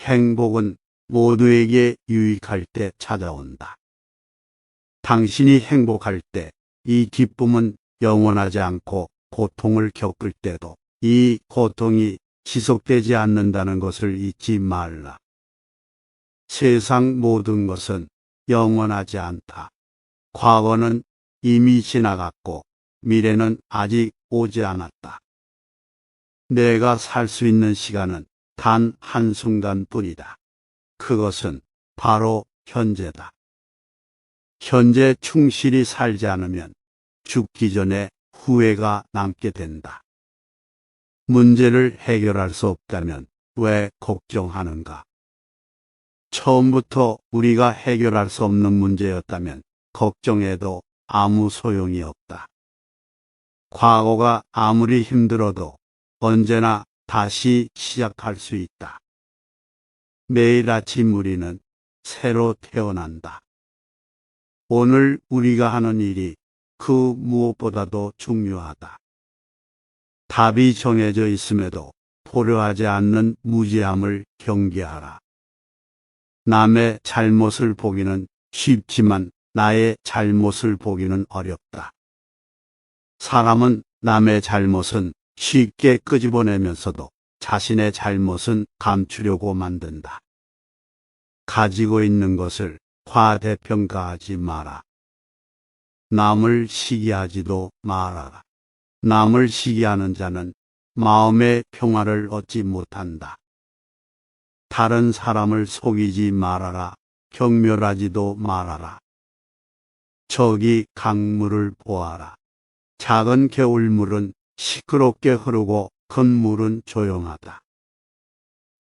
행복은 모두에게 유익할 때 찾아온다. 당신이 행복할 때 이 기쁨은 영원하지 않고 고통을 겪을 때도 이 고통이 지속되지 않는다는 것을 잊지 말라. 세상 모든 것은 영원하지 않다. 과거는 이미 지나갔고 미래는 아직 오지 않았다. 내가 살 수 있는 시간은 단 한순간뿐이다. 그것은 바로 현재다. 현재 충실히 살지 않으면 죽기 전에 후회가 남게 된다. 문제를 해결할 수 없다면 왜 걱정하는가? 처음부터 우리가 해결할 수 없는 문제였다면 걱정해도 아무 소용이 없다. 과거가 아무리 힘들어도 언제나 다시 시작할 수 있다. 매일 아침 우리는 새로 태어난다. 오늘 우리가 하는 일이 그 무엇보다도 중요하다. 답이 정해져 있음에도 고려하지 않는 무지함을 경계하라. 남의 잘못을 보기는 쉽지만 나의 잘못을 보기는 어렵다. 사람은 남의 잘못은 쉽게 끄집어내면서도 자신의 잘못은 감추려고 만든다. 가지고 있는 것을 과대평가하지 마라. 남을 시기하지도 말아라. 남을 시기하는 자는 마음의 평화를 얻지 못한다. 다른 사람을 속이지 말아라. 경멸하지도 말아라. 저기 강물을 보아라. 작은 개울물은 시끄럽게 흐르고 큰 물은 조용하다.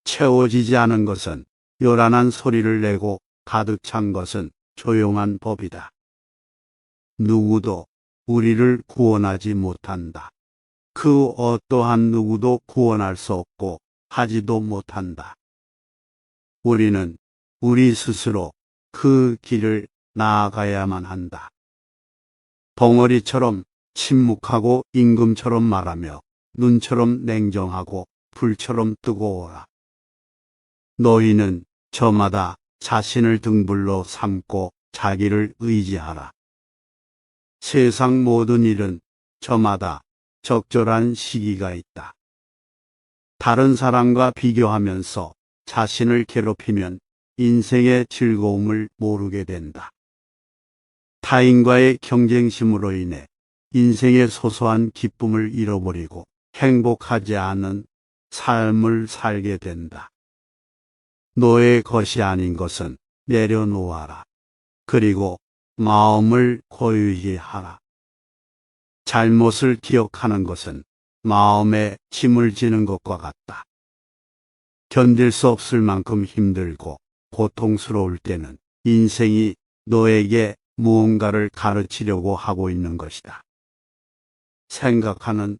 채워지지 않은 것은 요란한 소리를 내고 가득 찬 것은 조용한 법이다. 누구도 우리를 구원하지 못한다. 그 어떠한 누구도 구원할 수 없고 하지도 못한다. 우리는 우리 스스로 그 길을 나아가야만 한다. 벙어리처럼 침묵하고 임금처럼 말하며 눈처럼 냉정하고 불처럼 뜨거워라. 너희는 저마다 자신을 등불로 삼고 자기를 의지하라. 세상 모든 일은 저마다 적절한 시기가 있다. 다른 사람과 비교하면서 자신을 괴롭히면 인생의 즐거움을 모르게 된다. 타인과의 경쟁심으로 인해 인생의 소소한 기쁨을 잃어버리고 행복하지 않은 삶을 살게 된다. 너의 것이 아닌 것은 내려놓아라. 그리고 마음을 고요히 하라. 잘못을 기억하는 것은 마음에 짐을 지는 것과 같다. 견딜 수 없을 만큼 힘들고 고통스러울 때는 인생이 너에게 무언가를 가르치려고 하고 있는 것이다. 생각하는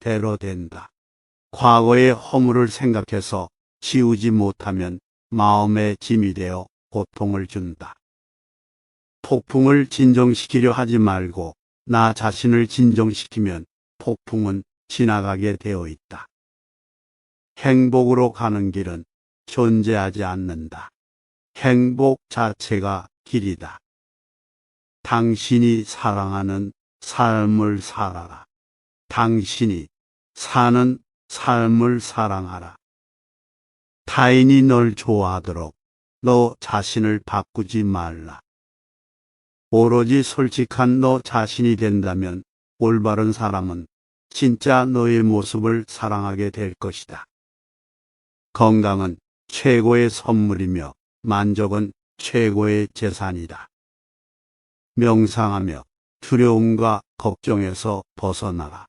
대로 된다. 과거의 허물을 생각해서 지우지 못하면 마음에 짐이 되어 고통을 준다. 폭풍을 진정시키려 하지 말고 나 자신을 진정시키면 폭풍은 지나가게 되어 있다. 행복으로 가는 길은 존재하지 않는다. 행복 자체가 길이다. 당신이 사랑하는 삶을 살아라. 당신이 사는 삶을 사랑하라. 타인이 널 좋아하도록 너 자신을 바꾸지 말라. 오로지 솔직한 너 자신이 된다면 올바른 사람은 진짜 너의 모습을 사랑하게 될 것이다. 건강은 최고의 선물이며 만족은 최고의 재산이다. 명상하며 두려움과 걱정에서 벗어나라.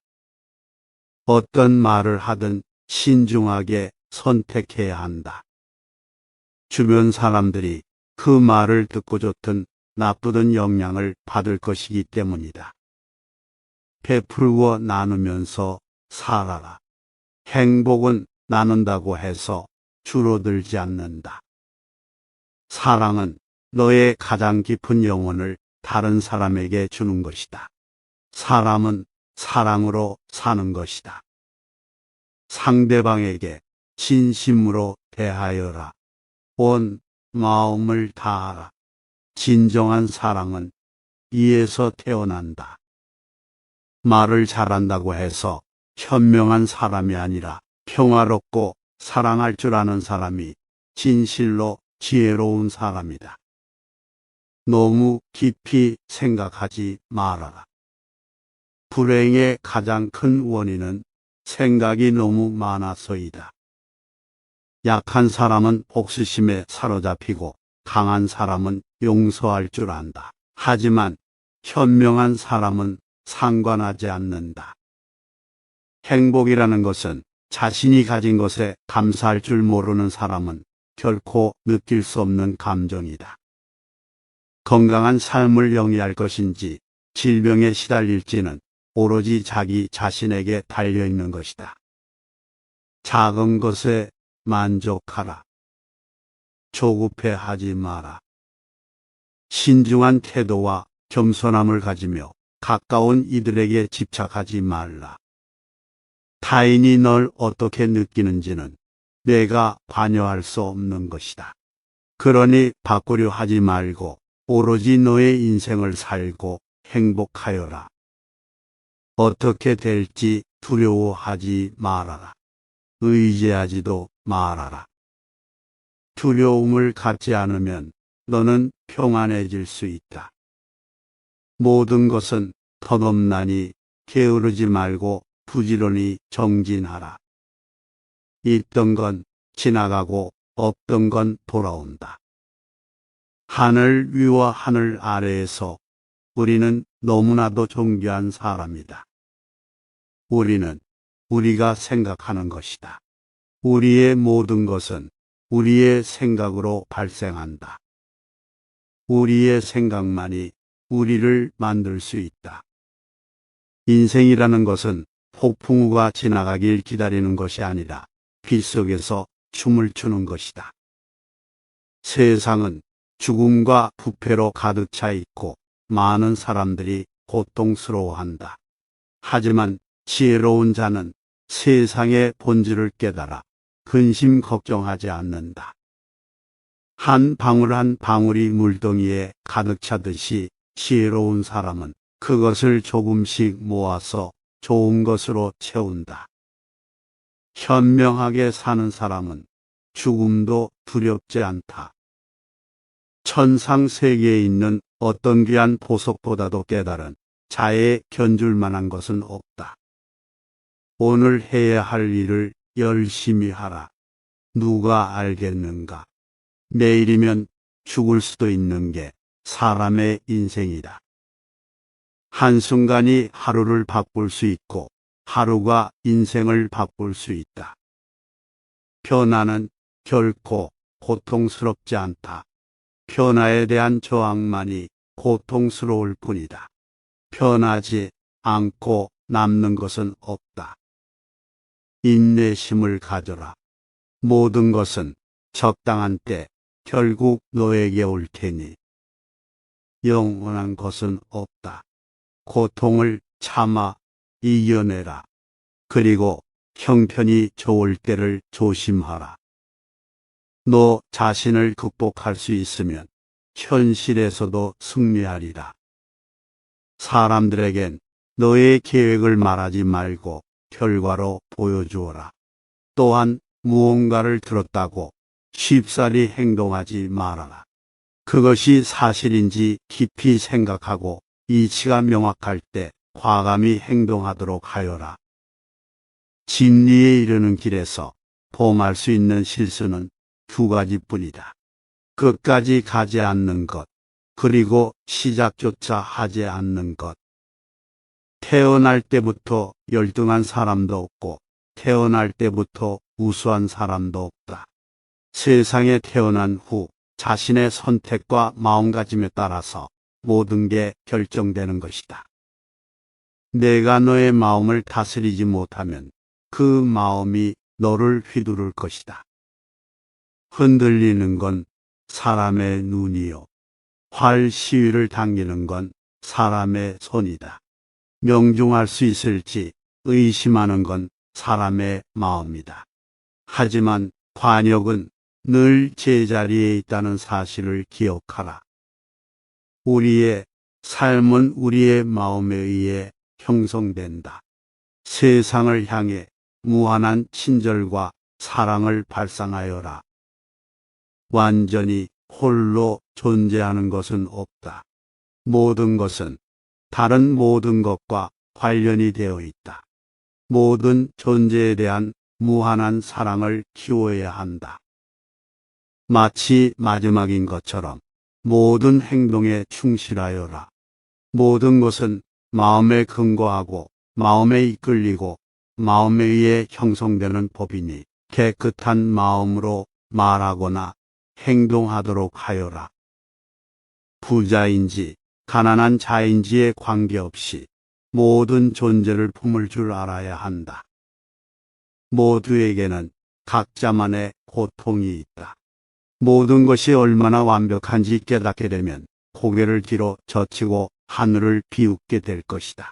어떤 말을 하든 신중하게 선택해야 한다. 주변 사람들이 그 말을 듣고 좋든 나쁘든 영향을 받을 것이기 때문이다. 베풀고 나누면서 살아라. 행복은 나눈다고 해서 줄어들지 않는다. 사랑은 너의 가장 깊은 영혼을 다른 사람에게 주는 것이다. 사람은 사랑으로 사는 것이다. 상대방에게 진심으로 대하여라. 온 마음을 다하라. 진정한 사랑은 이에서 태어난다. 말을 잘한다고 해서 현명한 사람이 아니라 평화롭고 사랑할 줄 아는 사람이 진실로 지혜로운 사람이다. 너무 깊이 생각하지 말아라. 불행의 가장 큰 원인은 생각이 너무 많아서이다. 약한 사람은 복수심에 사로잡히고 강한 사람은 용서할 줄 안다. 하지만 현명한 사람은 상관하지 않는다. 행복이라는 것은 자신이 가진 것에 감사할 줄 모르는 사람은 결코 느낄 수 없는 감정이다. 건강한 삶을 영위할 것인지 질병에 시달릴지는 오로지 자기 자신에게 달려있는 것이다. 작은 것에 만족하라. 조급해하지 마라. 신중한 태도와 겸손함을 가지며 가까운 이들에게 집착하지 말라. 타인이 널 어떻게 느끼는지는 내가 관여할 수 없는 것이다. 그러니 바꾸려 하지 말고 오로지 너의 인생을 살고 행복하여라. 어떻게 될지 두려워하지 말아라. 의지하지도 말아라. 두려움을 갖지 않으면 너는 평안해질 수 있다. 모든 것은 덧없나니 게으르지 말고 부지런히 정진하라. 있던 건 지나가고 없던 건 돌아온다. 하늘 위와 하늘 아래에서 우리는 너무나도 존귀한 사람이다. 우리는 우리가 생각하는 것이다. 우리의 모든 것은 우리의 생각으로 발생한다. 우리의 생각만이 우리를 만들 수 있다. 인생이라는 것은 폭풍우가 지나가길 기다리는 것이 아니라 빛 속에서 춤을 추는 것이다. 세상은 죽음과 부패로 가득 차 있고 많은 사람들이 고통스러워한다. 하지만 지혜로운 자는 세상의 본질을 깨달아 근심 걱정하지 않는다. 한 방울 한 방울이 물동이에 가득 차듯이 지혜로운 사람은 그것을 조금씩 모아서 좋은 것으로 채운다. 현명하게 사는 사람은 죽음도 두렵지 않다. 천상 세계에 있는 어떤 귀한 보석보다도 깨달은 자에 견줄 만한 것은 없다. 오늘 해야 할 일을 열심히 하라. 누가 알겠는가? 내일이면 죽을 수도 있는 게 사람의 인생이다. 한순간이 하루를 바꿀 수 있고 하루가 인생을 바꿀 수 있다. 변화는 결코 고통스럽지 않다. 변화에 대한 저항만이 고통스러울 뿐이다. 변하지 않고 남는 것은 없다. 인내심을 가져라. 모든 것은 적당한 때 결국 너에게 올 테니 영원한 것은 없다. 고통을 참아 이겨내라. 그리고 형편이 좋을 때를 조심하라. 너 자신을 극복할 수 있으면 현실에서도 승리하리라. 사람들에겐 너의 계획을 말하지 말고 결과로 보여주어라. 또한 무언가를 들었다고 쉽사리 행동하지 말아라. 그것이 사실인지 깊이 생각하고 이치가 명확할 때 과감히 행동하도록 하여라. 진리에 이르는 길에서 범할 수 있는 실수는 두 가지뿐이다. 끝까지 가지 않는 것, 그리고 시작조차 하지 않는 것. 태어날 때부터 열등한 사람도 없고 태어날 때부터 우수한 사람도 없다. 세상에 태어난 후 자신의 선택과 마음가짐에 따라서 모든 게 결정되는 것이다. 내가 너의 마음을 다스리지 못하면 그 마음이 너를 휘두를 것이다. 흔들리는 건 사람의 눈이요. 활 시위를 당기는 건 사람의 손이다. 명중할 수 있을지 의심하는 건 사람의 마음이다. 하지만 관역은 늘 제자리에 있다는 사실을 기억하라. 우리의 삶은 우리의 마음에 의해 형성된다. 세상을 향해 무한한 친절과 사랑을 발산하여라. 완전히 홀로 존재하는 것은 없다. 모든 것은 다른 모든 것과 관련이 되어 있다. 모든 존재에 대한 무한한 사랑을 키워야 한다. 마치 마지막인 것처럼 모든 행동에 충실하여라. 모든 것은 마음에 근거하고 마음에 이끌리고 마음에 의해 형성되는 법이니 깨끗한 마음으로 말하거나 행동하도록 하여라. 부자인지 가난한 자인지에 관계없이 모든 존재를 품을 줄 알아야 한다. 모두에게는 각자만의 고통이 있다. 모든 것이 얼마나 완벽한지 깨닫게 되면 고개를 뒤로 젖히고 하늘을 비웃게 될 것이다.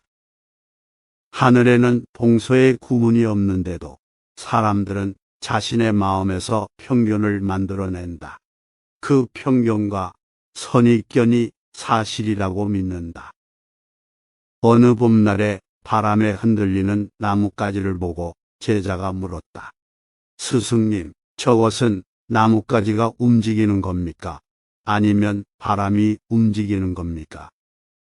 하늘에는 동서의 구분이 없는데도 사람들은 자신의 마음에서 평균을 만들어낸다. 그 평균과 선입견이 사실이라고 믿는다. 어느 봄날에 바람에 흔들리는 나뭇가지를 보고 제자가 물었다. 스승님, 저것은 나뭇가지가 움직이는 겁니까? 아니면 바람이 움직이는 겁니까?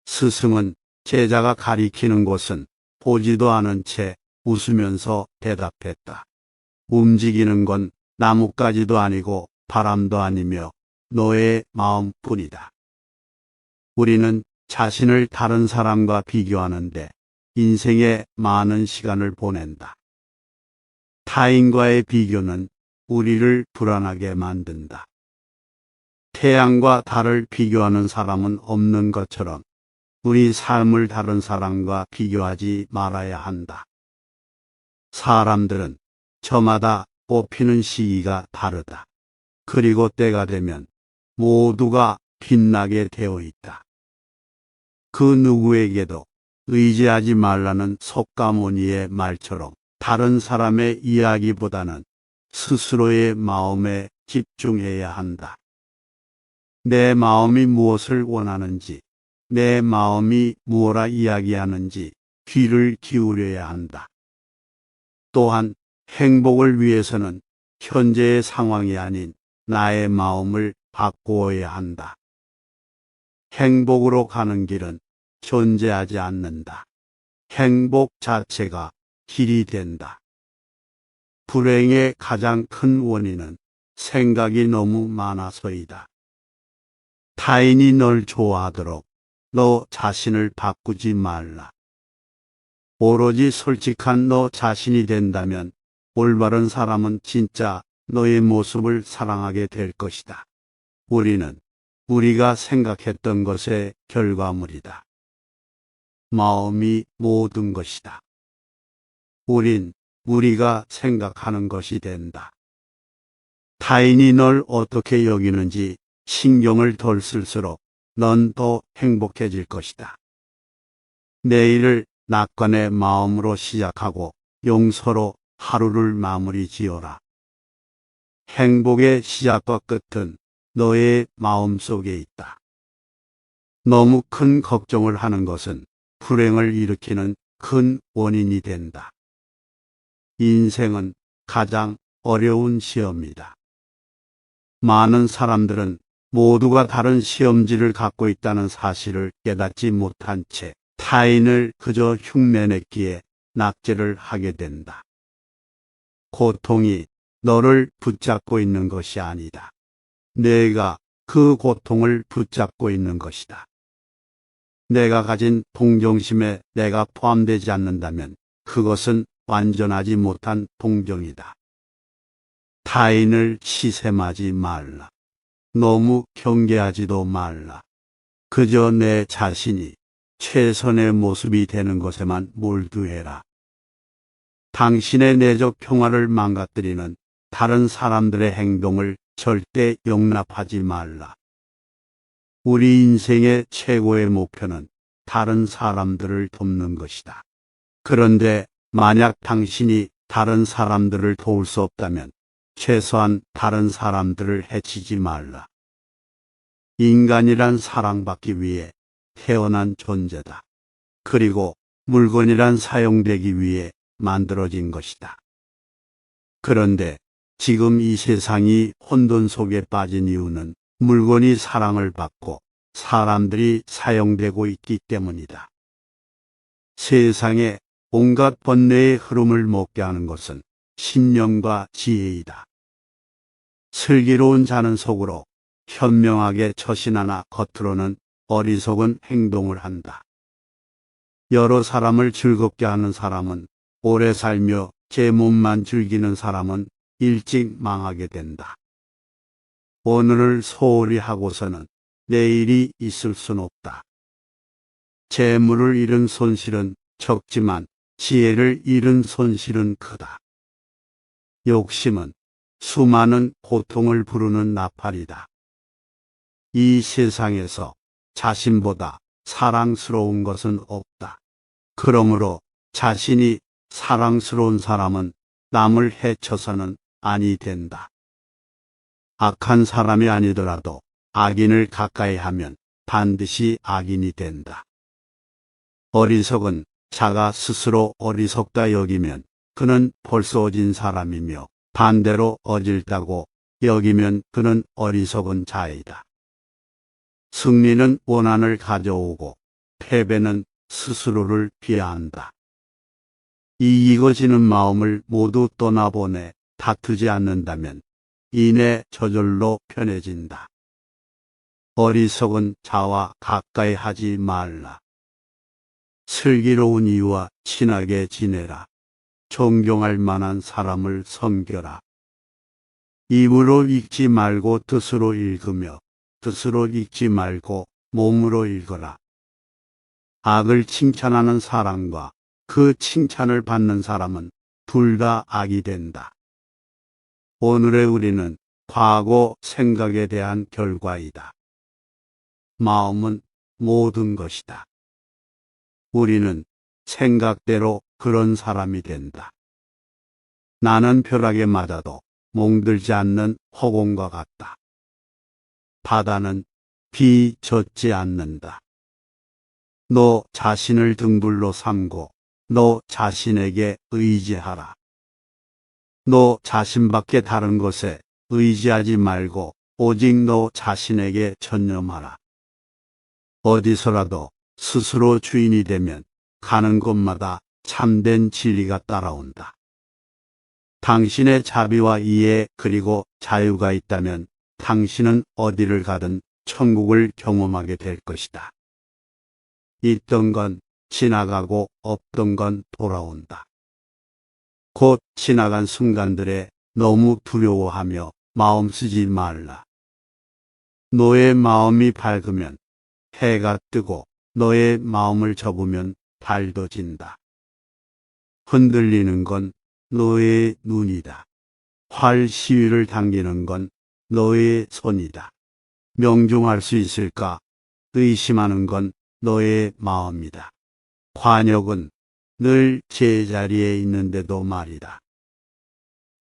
스승은 제자가 가리키는 곳은 보지도 않은 채 웃으면서 대답했다. 움직이는 건 나뭇가지도 아니고 바람도 아니며 너의 마음뿐이다. 우리는 자신을 다른 사람과 비교하는데 인생의 많은 시간을 보낸다. 타인과의 비교는 우리를 불안하게 만든다. 태양과 달을 비교하는 사람은 없는 것처럼 우리 삶을 다른 사람과 비교하지 말아야 한다. 사람들은 저마다 뽑히는 시기가 다르다. 그리고 때가 되면 모두가 빛나게 되어 있다. 그 누구에게도 의지하지 말라는 석가모니의 말처럼 다른 사람의 이야기보다는 스스로의 마음에 집중해야 한다. 내 마음이 무엇을 원하는지, 내 마음이 무엇라 이야기하는지 귀를 기울여야 한다. 또한 행복을 위해서는 현재의 상황이 아닌 나의 마음을 바꾸어야 한다. 행복으로 가는 길은 존재하지 않는다. 행복 자체가 길이 된다. 불행의 가장 큰 원인은 생각이 너무 많아서이다. 타인이 널 좋아하도록 너 자신을 바꾸지 말라. 오로지 솔직한 너 자신이 된다면 올바른 사람은 진짜 너의 모습을 사랑하게 될 것이다. 우리는 우리가 생각했던 것의 결과물이다. 마음이 모든 것이다. 우린 우리가 생각하는 것이 된다. 타인이 널 어떻게 여기는지 신경을 덜 쓸수록 넌 더 행복해질 것이다. 내일을 낙관의 마음으로 시작하고 용서로 하루를 마무리 지어라. 행복의 시작과 끝은 너의 마음 속에 있다. 너무 큰 걱정을 하는 것은 불행을 일으키는 큰 원인이 된다. 인생은 가장 어려운 시험이다. 많은 사람들은 모두가 다른 시험지를 갖고 있다는 사실을 깨닫지 못한 채 타인을 그저 흉내냈기에 낙제를 하게 된다. 고통이 너를 붙잡고 있는 것이 아니다. 내가 그 고통을 붙잡고 있는 것이다. 내가 가진 동정심에 내가 포함되지 않는다면 그것은 완전하지 못한 동정이다. 타인을 시샘하지 말라. 너무 경계하지도 말라. 그저 내 자신이 최선의 모습이 되는 것에만 몰두해라. 당신의 내적 평화를 망가뜨리는 다른 사람들의 행동을 절대 용납하지 말라. 우리 인생의 최고의 목표는 다른 사람들을 돕는 것이다. 그런데 만약 당신이 다른 사람들을 도울 수 없다면 최소한 다른 사람들을 해치지 말라. 인간이란 사랑받기 위해 태어난 존재다. 그리고 물건이란 사용되기 위해 만들어진 것이다. 그런데 지금 이 세상이 혼돈 속에 빠진 이유는 물건이 사랑을 받고 사람들이 사용되고 있기 때문이다. 세상에 온갖 번뇌의 흐름을 먹게 하는 것은 신념과 지혜이다. 슬기로운 자는 속으로 현명하게 처신하나 겉으로는 어리석은 행동을 한다. 여러 사람을 즐겁게 하는 사람은 오래 살며 제 몸만 즐기는 사람은 일찍 망하게 된다. 오늘을 소홀히 하고서는 내일이 있을 순 없다. 재물을 잃은 손실은 적지만 지혜를 잃은 손실은 크다. 욕심은 수많은 고통을 부르는 나팔이다. 이 세상에서 자신보다 사랑스러운 것은 없다. 그러므로 자신이 사랑스러운 사람은 남을 해쳐서는 아니 된다. 악한 사람이 아니더라도 악인을 가까이 하면 반드시 악인이 된다. 어리석은 자가 스스로 어리석다 여기면 그는 벌써 어진 사람이며 반대로 어질다고 여기면 그는 어리석은 자이다. 승리는 원한을 가져오고 패배는 스스로를 비하한다. 이기고지는 마음을 모두 떠나보내 다투지 않는다면 인해 저절로 편해진다. 어리석은 자와 가까이 하지 말라. 슬기로운 이와 친하게 지내라. 존경할 만한 사람을 섬겨라. 입으로 읽지 말고 뜻으로 읽으며 뜻으로 읽지 말고 몸으로 읽어라. 악을 칭찬하는 사람과 그 칭찬을 받는 사람은 둘 다 악이 된다. 오늘의 우리는 과거 생각에 대한 결과이다. 마음은 모든 것이다. 우리는 생각대로 그런 사람이 된다. 나는 벼락에 맞아도 몽들지 않는 허공과 같다. 바다는 비 젖지 않는다. 너 자신을 등불로 삼고 너 자신에게 의지하라. 너 자신밖에 다른 것에 의지하지 말고 오직 너 자신에게 전념하라. 어디서라도 스스로 주인이 되면 가는 곳마다 참된 진리가 따라온다. 당신의 자비와 이해 그리고 자유가 있다면 당신은 어디를 가든 천국을 경험하게 될 것이다. 있던 건 지나가고 없던 건 돌아온다. 곧 지나간 순간들에 너무 두려워하며 마음 쓰지 말라. 너의 마음이 밝으면 해가 뜨고 너의 마음을 접으면 달도 진다. 흔들리는 건 너의 눈이다. 활 시위를 당기는 건 너의 손이다. 명중할 수 있을까? 의심하는 건 너의 마음이다. 관역은 늘 제자리에 있는데도 말이다.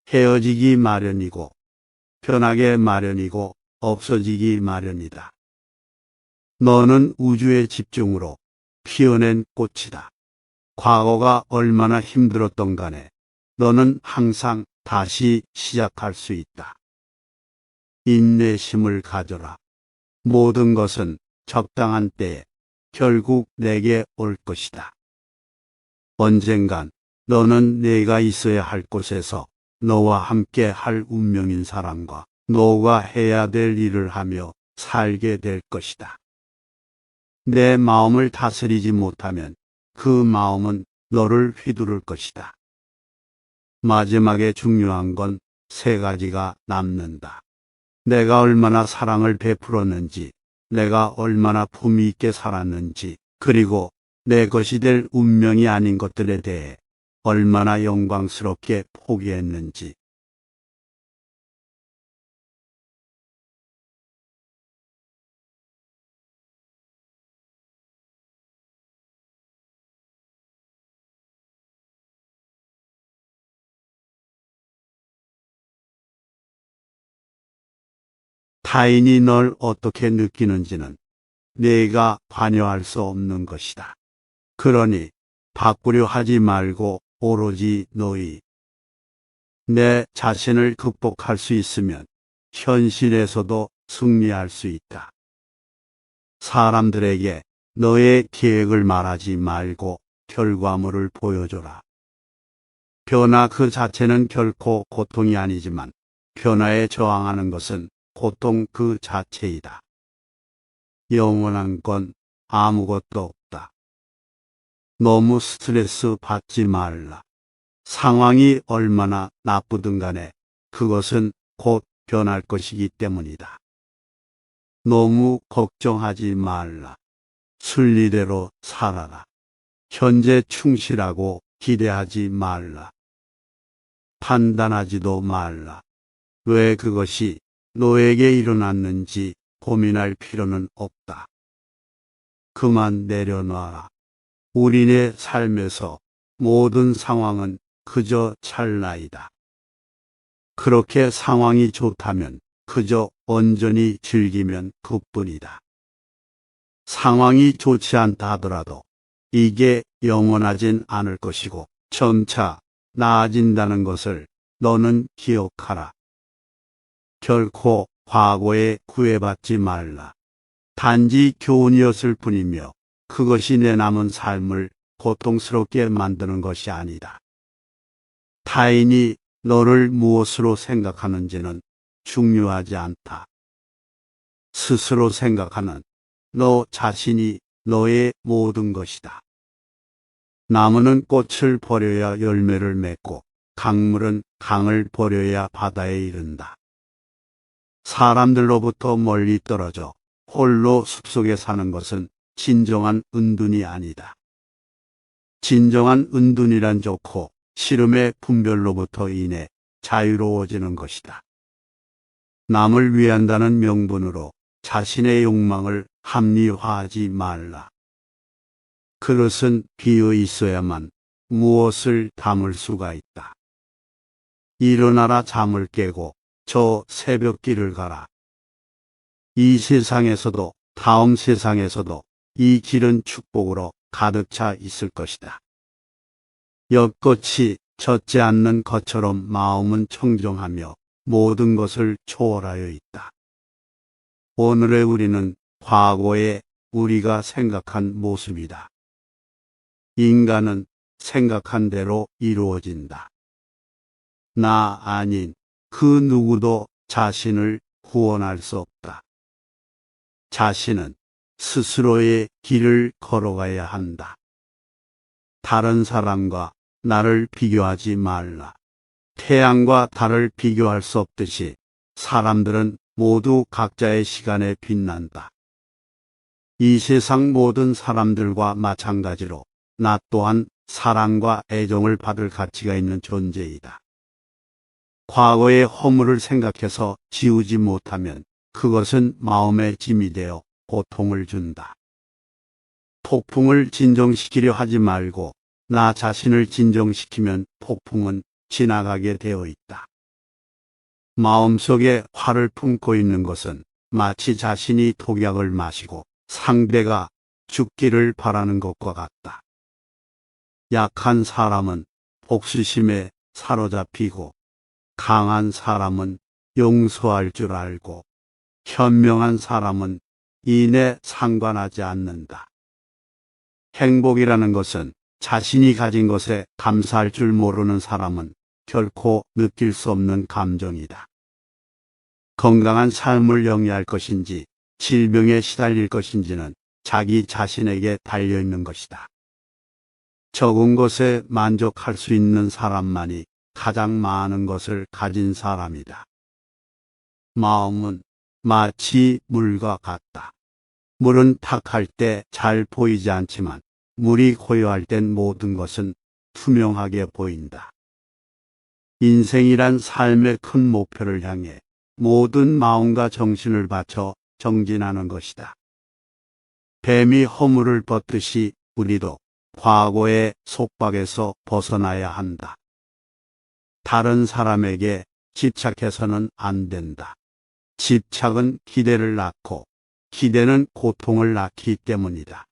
헤어지기 마련이고 변하기 마련이고 없어지기 마련이다. 너는 우주의 집중으로 피어낸 꽃이다. 과거가 얼마나 힘들었던 간에 너는 항상 다시 시작할 수 있다. 인내심을 가져라. 모든 것은 적당한 때에 결국 내게 올 것이다. 언젠간 너는 내가 있어야 할 곳에서 너와 함께 할 운명인 사람과 너가 해야 될 일을 하며 살게 될 것이다. 내 마음을 다스리지 못하면 그 마음은 너를 휘두를 것이다. 마지막에 중요한 건 세 가지가 남는다. 내가 얼마나 사랑을 베풀었는지, 내가 얼마나 품위 있게 살았는지, 그리고 내 것이 될 운명이 아닌 것들에 대해 얼마나 영광스럽게 포기했는지. 타인이 널 어떻게 느끼는지는 네가 관여할 수 없는 것이다. 그러니 바꾸려 하지 말고 오로지 너희 내 자신을 극복할 수 있으면 현실에서도 승리할 수 있다. 사람들에게 너의 계획을 말하지 말고 결과물을 보여줘라. 변화 그 자체는 결코 고통이 아니지만 변화에 저항하는 것은 고통 그 자체이다. 영원한 건 아무것도 없다. 너무 스트레스 받지 말라. 상황이 얼마나 나쁘든 간에 그것은 곧 변할 것이기 때문이다. 너무 걱정하지 말라. 순리대로 살아라. 현재 충실하고 기대하지 말라. 판단하지도 말라. 왜 그것이 너에게 일어났는지 고민할 필요는 없다. 그만 내려놔라. 우리네 삶에서 모든 상황은 그저 찰나이다. 그렇게 상황이 좋다면 그저 온전히 즐기면 그뿐이다. 상황이 좋지 않다 하더라도 이게 영원하진 않을 것이고 점차 나아진다는 것을 너는 기억하라. 결코 과거에 구애받지 말라. 단지 교훈이었을 뿐이며 그것이 내 남은 삶을 고통스럽게 만드는 것이 아니다. 타인이 너를 무엇으로 생각하는지는 중요하지 않다. 스스로 생각하는 너 자신이 너의 모든 것이다. 나무는 꽃을 버려야 열매를 맺고 강물은 강을 버려야 바다에 이른다. 사람들로부터 멀리 떨어져 홀로 숲속에 사는 것은 진정한 은둔이 아니다. 진정한 은둔이란 좋고 싫음의 분별로부터 인해 자유로워지는 것이다. 남을 위한다는 명분으로 자신의 욕망을 합리화하지 말라. 그릇은 비어 있어야만 무엇을 담을 수가 있다. 일어나라 잠을 깨고 저 새벽길을 가라. 이 세상에서도 다음 세상에서도 이 길은 축복으로 가득 차 있을 것이다. 엿꽃이 젖지 않는 것처럼 마음은 청정하며 모든 것을 초월하여 있다. 오늘의 우리는 과거의 우리가 생각한 모습이다. 인간은 생각한 대로 이루어진다. 나 아닌 그 누구도 자신을 구원할 수 없다. 자신은 스스로의 길을 걸어가야 한다. 다른 사람과 나를 비교하지 말라. 태양과 달을 비교할 수 없듯이 사람들은 모두 각자의 시간에 빛난다. 이 세상 모든 사람들과 마찬가지로 나 또한 사랑과 애정을 받을 가치가 있는 존재이다. 과거의 허물을 생각해서 지우지 못하면 그것은 마음의 짐이 되어 고통을 준다. 폭풍을 진정시키려 하지 말고 나 자신을 진정시키면 폭풍은 지나가게 되어 있다. 마음속에 화를 품고 있는 것은 마치 자신이 독약을 마시고 상대가 죽기를 바라는 것과 같다. 약한 사람은 복수심에 사로잡히고 강한 사람은 용서할 줄 알고 현명한 사람은 이내 상관하지 않는다. 행복이라는 것은 자신이 가진 것에 감사할 줄 모르는 사람은 결코 느낄 수 없는 감정이다. 건강한 삶을 영위할 것인지 질병에 시달릴 것인지는 자기 자신에게 달려있는 것이다. 적은 것에 만족할 수 있는 사람만이 가장 많은 것을 가진 사람이다. 마음은 마치 물과 같다. 물은 탁할 때 잘 보이지 않지만 물이 고요할 땐 모든 것은 투명하게 보인다. 인생이란 삶의 큰 목표를 향해 모든 마음과 정신을 바쳐 정진하는 것이다. 뱀이 허물을 벗듯이 우리도 과거의 속박에서 벗어나야 한다. 다른 사람에게 집착해서는 안 된다. 집착은 기대를 낳고 기대는 고통을 낳기 때문이다.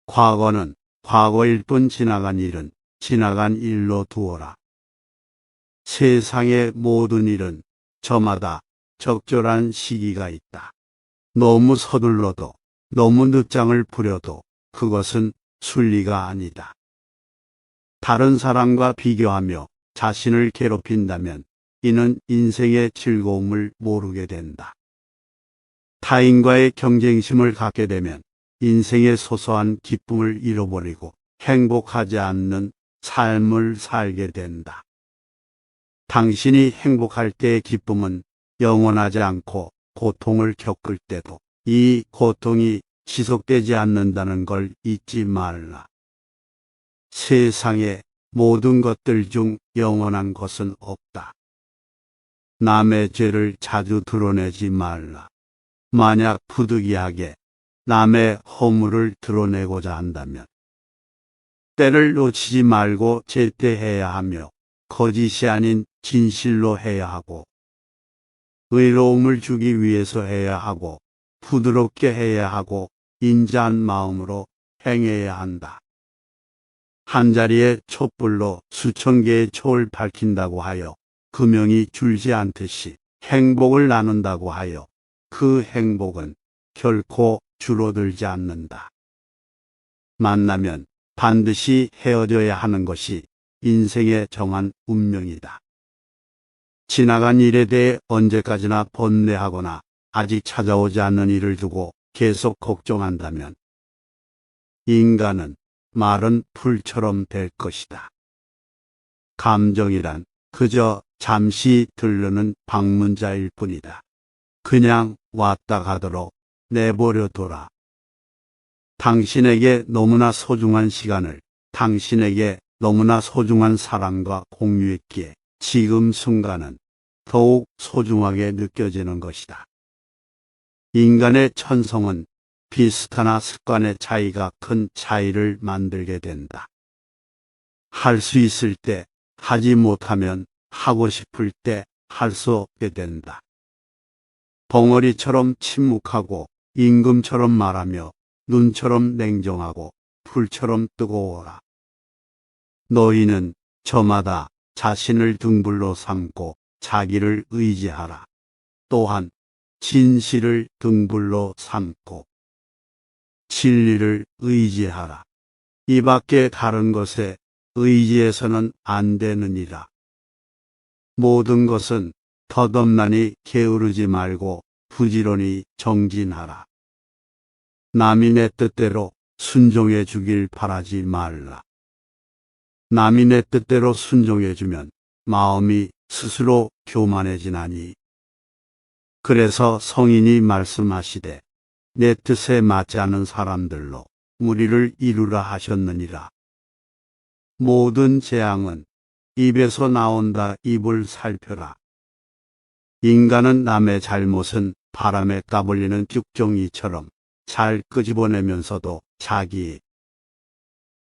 과거는 과거일 뿐 지나간 일은 지나간 일로 두어라. 세상의 모든 일은 저마다 적절한 시기가 있다. 너무 서둘러도 너무 늦장을 부려도 그것은 순리가 아니다. 다른 사람과 비교하며 자신을 괴롭힌다면 이는 인생의 즐거움을 모르게 된다. 타인과의 경쟁심을 갖게 되면 인생의 소소한 기쁨을 잃어버리고 행복하지 않는 삶을 살게 된다. 당신이 행복할 때의 기쁨은 영원하지 않고 고통을 겪을 때도 이 고통이 지속되지 않는다는 걸 잊지 말라. 세상의 모든 것들 중 영원한 것은 없다. 남의 죄를 자주 드러내지 말라. 만약 부득이하게 남의 허물을 드러내고자 한다면 때를 놓치지 말고 제때해야 하며 거짓이 아닌 진실로 해야 하고 의로움을 주기 위해서 해야 하고 부드럽게 해야 하고 인자한 마음으로 행해야 한다. 한자리에 촛불로 수천 개의 초를 밝힌다고 하여 금형이 줄지 않듯이 행복을 나눈다고 하여 그 행복은 결코 줄어들지 않는다. 만나면 반드시 헤어져야 하는 것이 인생의 정한 운명이다. 지나간 일에 대해 언제까지나 번뇌하거나 아직 찾아오지 않는 일을 두고 계속 걱정한다면 인간은 마른 풀처럼 될 것이다. 감정이란 그저 잠시 들르는 방문자일 뿐이다. 그냥 왔다 가도록 내버려 둬라. 당신에게 너무나 소중한 시간을 당신에게 너무나 소중한 사람과 공유했기에 지금 순간은 더욱 소중하게 느껴지는 것이다. 인간의 천성은 비슷하나 습관의 차이가 큰 차이를 만들게 된다. 할 수 있을 때 하지 못하면 하고 싶을 때 할 수 없게 된다. 벙어리처럼 침묵하고 임금처럼 말하며 눈처럼 냉정하고 불처럼 뜨거워라. 너희는 저마다 자신을 등불로 삼고 자기를 의지하라. 또한 진실을 등불로 삼고 진리를 의지하라. 이 밖에 다른 것에 의지해서는 안 되느니라. 모든 것은 덧없나니 게으르지 말고 부지런히 정진하라. 남이 내 뜻대로 순종해 주길 바라지 말라. 남이 내 뜻대로 순종해 주면 마음이 스스로 교만해지나니. 그래서 성인이 말씀하시되 내 뜻에 맞지 않은 사람들로 무리를 이루라 하셨느니라. 모든 재앙은 입에서 나온다. 입을 살펴라. 인간은 남의 잘못은 바람에 까불리는 죽정이처럼 잘 끄집어내면서도 자기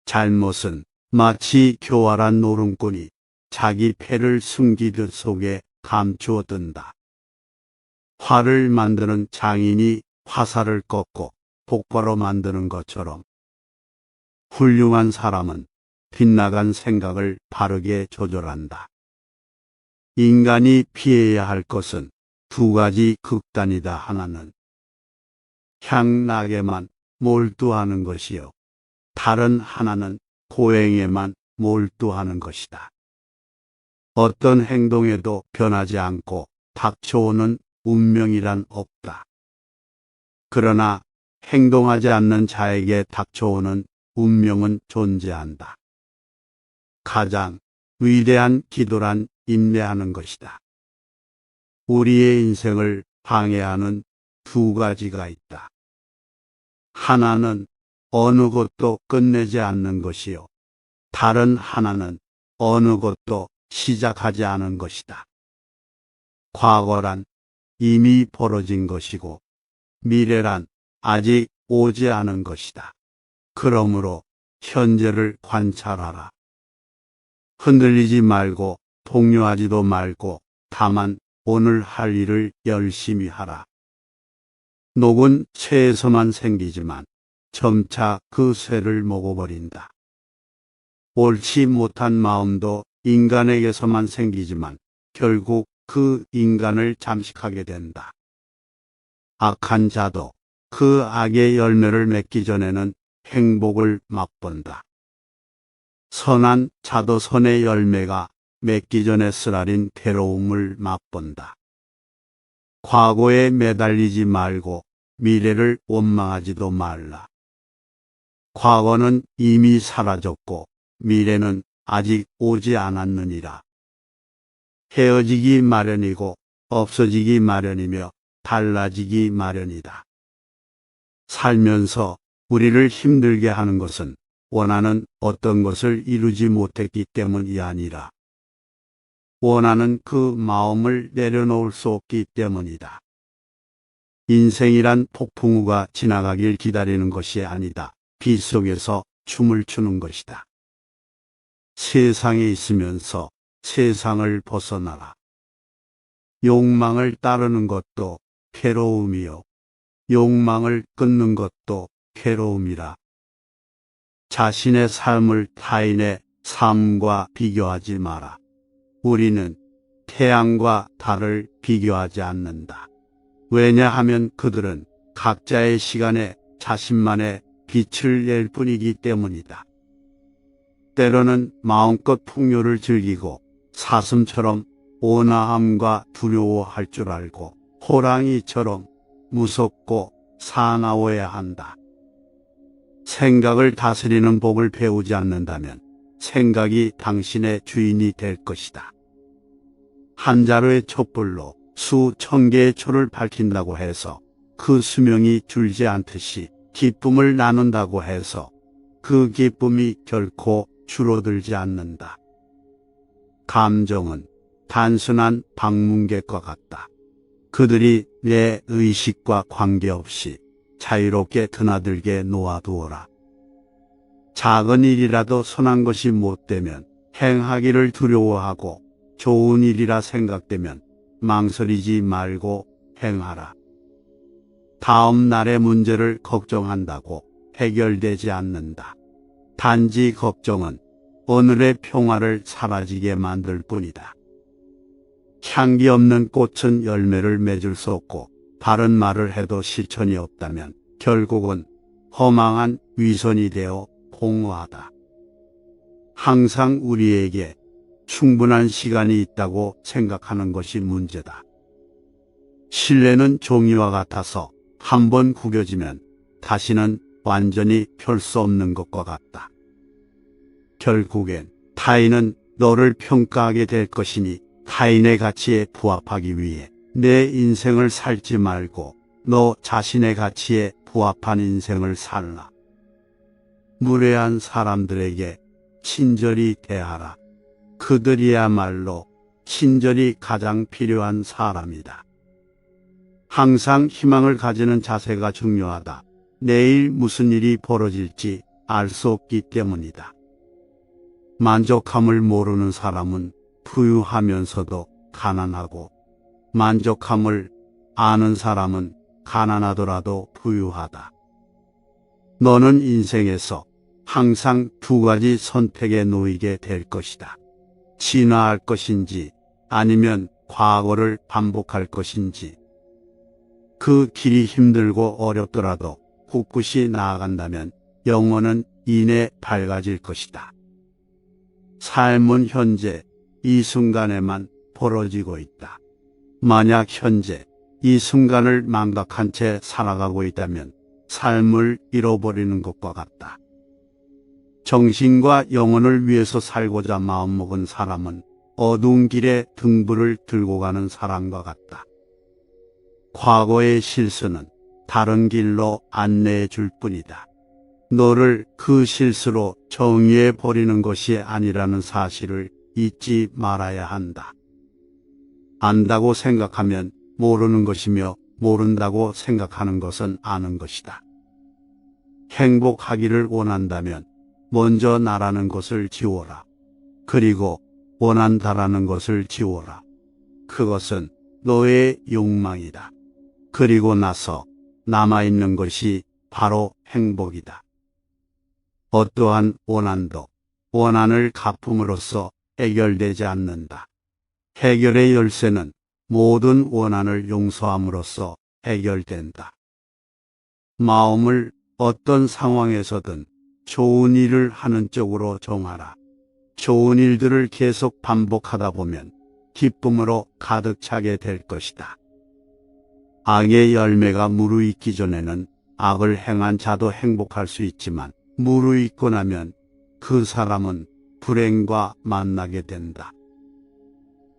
잘못은 마치 교활한 노름꾼이 자기 패를 숨기듯 속에 감추어둔다. 활을 만드는 장인이 화살을 꺾고 똑바로 만드는 것처럼 훌륭한 사람은 빗나간 생각을 바르게 조절한다. 인간이 피해야 할 것은 두 가지 극단이다. 하나는 향락에만 몰두하는 것이요. 다른 하나는 고행에만 몰두하는 것이다. 어떤 행동에도 변하지 않고 닥쳐오는 운명이란 없다. 그러나 행동하지 않는 자에게 닥쳐오는 운명은 존재한다. 가장 위대한 기도란 인내하는 것이다. 우리의 인생을 방해하는 두 가지가 있다. 하나는 어느 것도 끝내지 않는 것이요. 다른 하나는 어느 것도 시작하지 않은 것이다. 과거란 이미 벌어진 것이고 미래란 아직 오지 않은 것이다. 그러므로 현재를 관찰하라. 흔들리지 말고 동요하지도 말고 다만 오늘 할 일을 열심히 하라. 녹은 쇠에서만 생기지만 점차 그 쇠를 먹어버린다. 옳지 못한 마음도 인간에게서만 생기지만 결국 그 인간을 잠식하게 된다. 악한 자도 그 악의 열매를 맺기 전에는 행복을 맛본다. 선한 자도 선의 열매가 맺기 전에 쓰라린 괴로움을 맛본다. 과거에 매달리지 말고 미래를 원망하지도 말라. 과거는 이미 사라졌고 미래는 아직 오지 않았느니라. 헤어지기 마련이고 없어지기 마련이며 달라지기 마련이다. 살면서 우리를 힘들게 하는 것은 원하는 어떤 것을 이루지 못했기 때문이 아니라 원하는 그 마음을 내려놓을 수 없기 때문이다. 인생이란 폭풍우가 지나가길 기다리는 것이 아니다. 비 속에서 춤을 추는 것이다. 세상에 있으면서 세상을 벗어나라. 욕망을 따르는 것도 괴로움이요. 욕망을 끊는 것도 괴로움이라. 자신의 삶을 타인의 삶과 비교하지 마라. 우리는 태양과 달을 비교하지 않는다. 왜냐하면 그들은 각자의 시간에 자신만의 빛을 낼 뿐이기 때문이다. 때로는 마음껏 풍요를 즐기고 사슴처럼 온화함과 두려워할 줄 알고 호랑이처럼 무섭고 사나워야 한다. 생각을 다스리는 법을 배우지 않는다면 생각이 당신의 주인이 될 것이다. 한 자루의 촛불로 수천 개의 초를 밝힌다고 해서 그 수명이 줄지 않듯이 기쁨을 나눈다고 해서 그 기쁨이 결코 줄어들지 않는다. 감정은 단순한 방문객과 같다. 그들이 내 의식과 관계없이 자유롭게 드나들게 놓아두어라. 작은 일이라도 선한 것이 못되면 행하기를 두려워하고 좋은 일이라 생각되면 망설이지 말고 행하라. 다음 날의 문제를 걱정한다고 해결되지 않는다. 단지 걱정은 오늘의 평화를 사라지게 만들 뿐이다. 향기 없는 꽃은 열매를 맺을 수 없고 바른 말을 해도 실천이 없다면 결국은 허망한 위선이 되어 공허하다. 항상 우리에게 충분한 시간이 있다고 생각하는 것이 문제다. 신뢰는 종이와 같아서 한번 구겨지면 다시는 완전히 펼 수 없는 것과 같다. 결국엔 타인은 너를 평가하게 될 것이니 타인의 가치에 부합하기 위해 내 인생을 살지 말고 너 자신의 가치에 부합한 인생을 살라. 무례한 사람들에게 친절히 대하라. 그들이야말로 친절이 가장 필요한 사람이다. 항상 희망을 가지는 자세가 중요하다. 내일 무슨 일이 벌어질지 알 수 없기 때문이다. 만족함을 모르는 사람은 부유하면서도 가난하고, 만족함을 아는 사람은 가난하더라도 부유하다. 너는 인생에서 항상 두 가지 선택에 놓이게 될 것이다. 진화할 것인지 아니면 과거를 반복할 것인지. 그 길이 힘들고 어렵더라도 꿋꿋이 나아간다면 영혼은 이내 밝아질 것이다. 삶은 현재 이 순간에만 벌어지고 있다. 만약 현재 이 순간을 망각한 채 살아가고 있다면 삶을 잃어버리는 것과 같다. 정신과 영혼을 위해서 살고자 마음먹은 사람은 어두운 길에 등불을 들고 가는 사람과 같다. 과거의 실수는 다른 길로 안내해 줄 뿐이다. 너를 그 실수로 정의해 버리는 것이 아니라는 사실을 잊지 말아야 한다. 안다고 생각하면 모르는 것이며 모른다고 생각하는 것은 아는 것이다. 행복하기를 원한다면 먼저 나라는 것을 지워라. 그리고 원한다라는 것을 지워라. 그것은 너의 욕망이다. 그리고 나서 남아있는 것이 바로 행복이다. 어떠한 원한도 원한을 갚음으로써 해결되지 않는다. 해결의 열쇠는 모든 원한을 용서함으로써 해결된다. 마음을 어떤 상황에서든 좋은 일을 하는 쪽으로 정하라. 좋은 일들을 계속 반복하다 보면 기쁨으로 가득 차게 될 것이다. 악의 열매가 무르익기 전에는 악을 행한 자도 행복할 수 있지만 무르익고 나면 그 사람은 불행과 만나게 된다.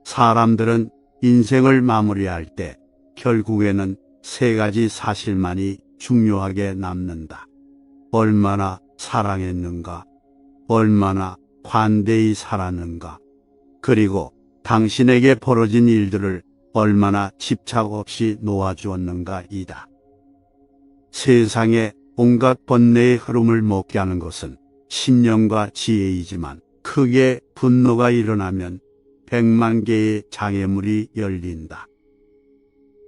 사람들은 인생을 마무리할 때 결국에는 세 가지 사실만이 중요하게 남는다. 얼마나 사랑했는가, 얼마나 관대히 살았는가, 그리고 당신에게 벌어진 일들을 얼마나 집착 없이 놓아주었는가이다. 세상에 온갖 번뇌의 흐름을 먹게 하는 것은 신념과 지혜이지만 크게 분노가 일어나면 100만 개의 장애물이 열린다.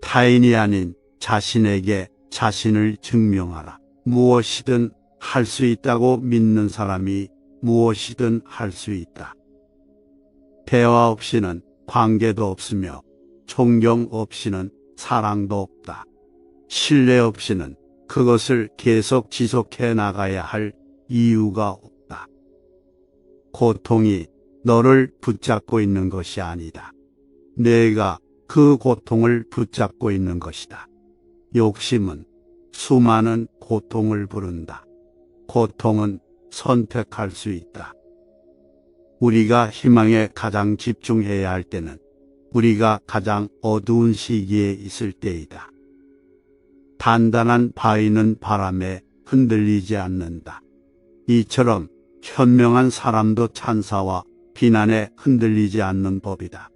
타인이 아닌 자신에게 자신을 증명하라. 무엇이든 할 수 있다고 믿는 사람이 무엇이든 할 수 있다. 대화 없이는 관계도 없으며 존경 없이는 사랑도 없다. 신뢰 없이는 그것을 계속 지속해 나가야 할 이유가 없다. 고통이 너를 붙잡고 있는 것이 아니다. 내가 그 고통을 붙잡고 있는 것이다. 욕심은 수많은 고통을 부른다. 고통은 선택할 수 있다. 우리가 희망에 가장 집중해야 할 때는 우리가 가장 어두운 시기에 있을 때이다. 단단한 바위는 바람에 흔들리지 않는다. 이처럼 현명한 사람도 찬사와 비난에 흔들리지 않는 법이다.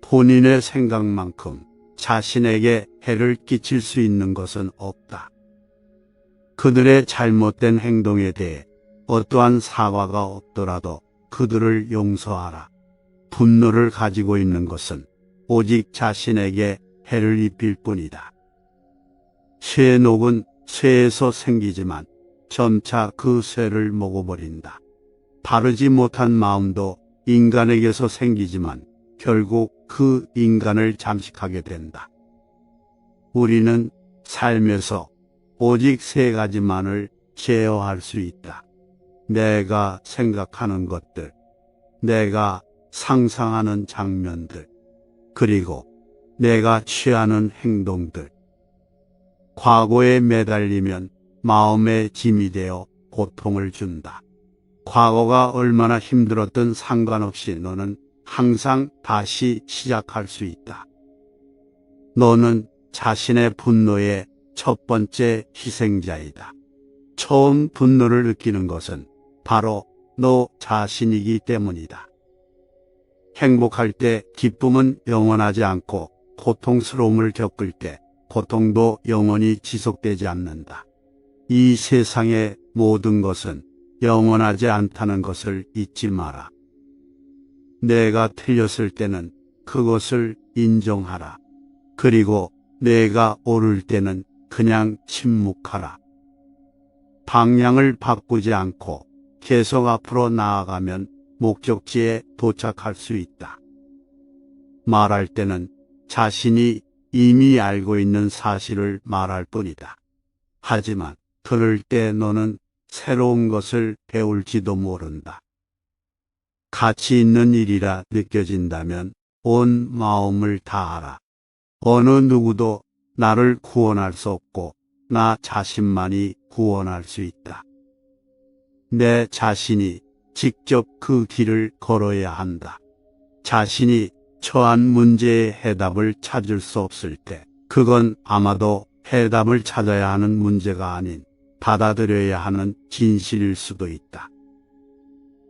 본인의 생각만큼 자신에게 해를 끼칠 수 있는 것은 없다. 그들의 잘못된 행동에 대해 어떠한 사과가 없더라도 그들을 용서하라. 분노를 가지고 있는 것은 오직 자신에게 해를 입힐 뿐이다. 쇠녹은 쇠에서 생기지만 점차 그 쇠를 먹어버린다. 바르지 못한 마음도 인간에게서 생기지만 결국 그 인간을 잠식하게 된다. 우리는 삶에서 오직 세 가지만을 제어할 수 있다. 내가 생각하는 것들, 내가 상상하는 장면들, 그리고 내가 취하는 행동들. 과거에 매달리면 마음의 짐이 되어 고통을 준다. 과거가 얼마나 힘들었든 상관없이 너는 항상 다시 시작할 수 있다. 너는 자신의 분노의 첫 번째 희생자이다. 처음 분노를 느끼는 것은 바로 너 자신이기 때문이다. 행복할 때 기쁨은 영원하지 않고 고통스러움을 겪을 때 고통도 영원히 지속되지 않는다. 이 세상의 모든 것은 영원하지 않다는 것을 잊지 마라. 내가 틀렸을 때는 그것을 인정하라. 그리고 내가 옳을 때는 그냥 침묵하라. 방향을 바꾸지 않고 계속 앞으로 나아가면 목적지에 도착할 수 있다. 말할 때는 자신이 이미 알고 있는 사실을 말할 뿐이다. 하지만 들을 때 너는 새로운 것을 배울지도 모른다. 가치 있는 일이라 느껴진다면 온 마음을 다하라. 어느 누구도 나를 구원할 수 없고 나 자신만이 구원할 수 있다. 내 자신이 직접 그 길을 걸어야 한다. 자신이 처한 문제의 해답을 찾을 수 없을 때 그건 아마도 해답을 찾아야 하는 문제가 아닌 받아들여야 하는 진실일 수도 있다.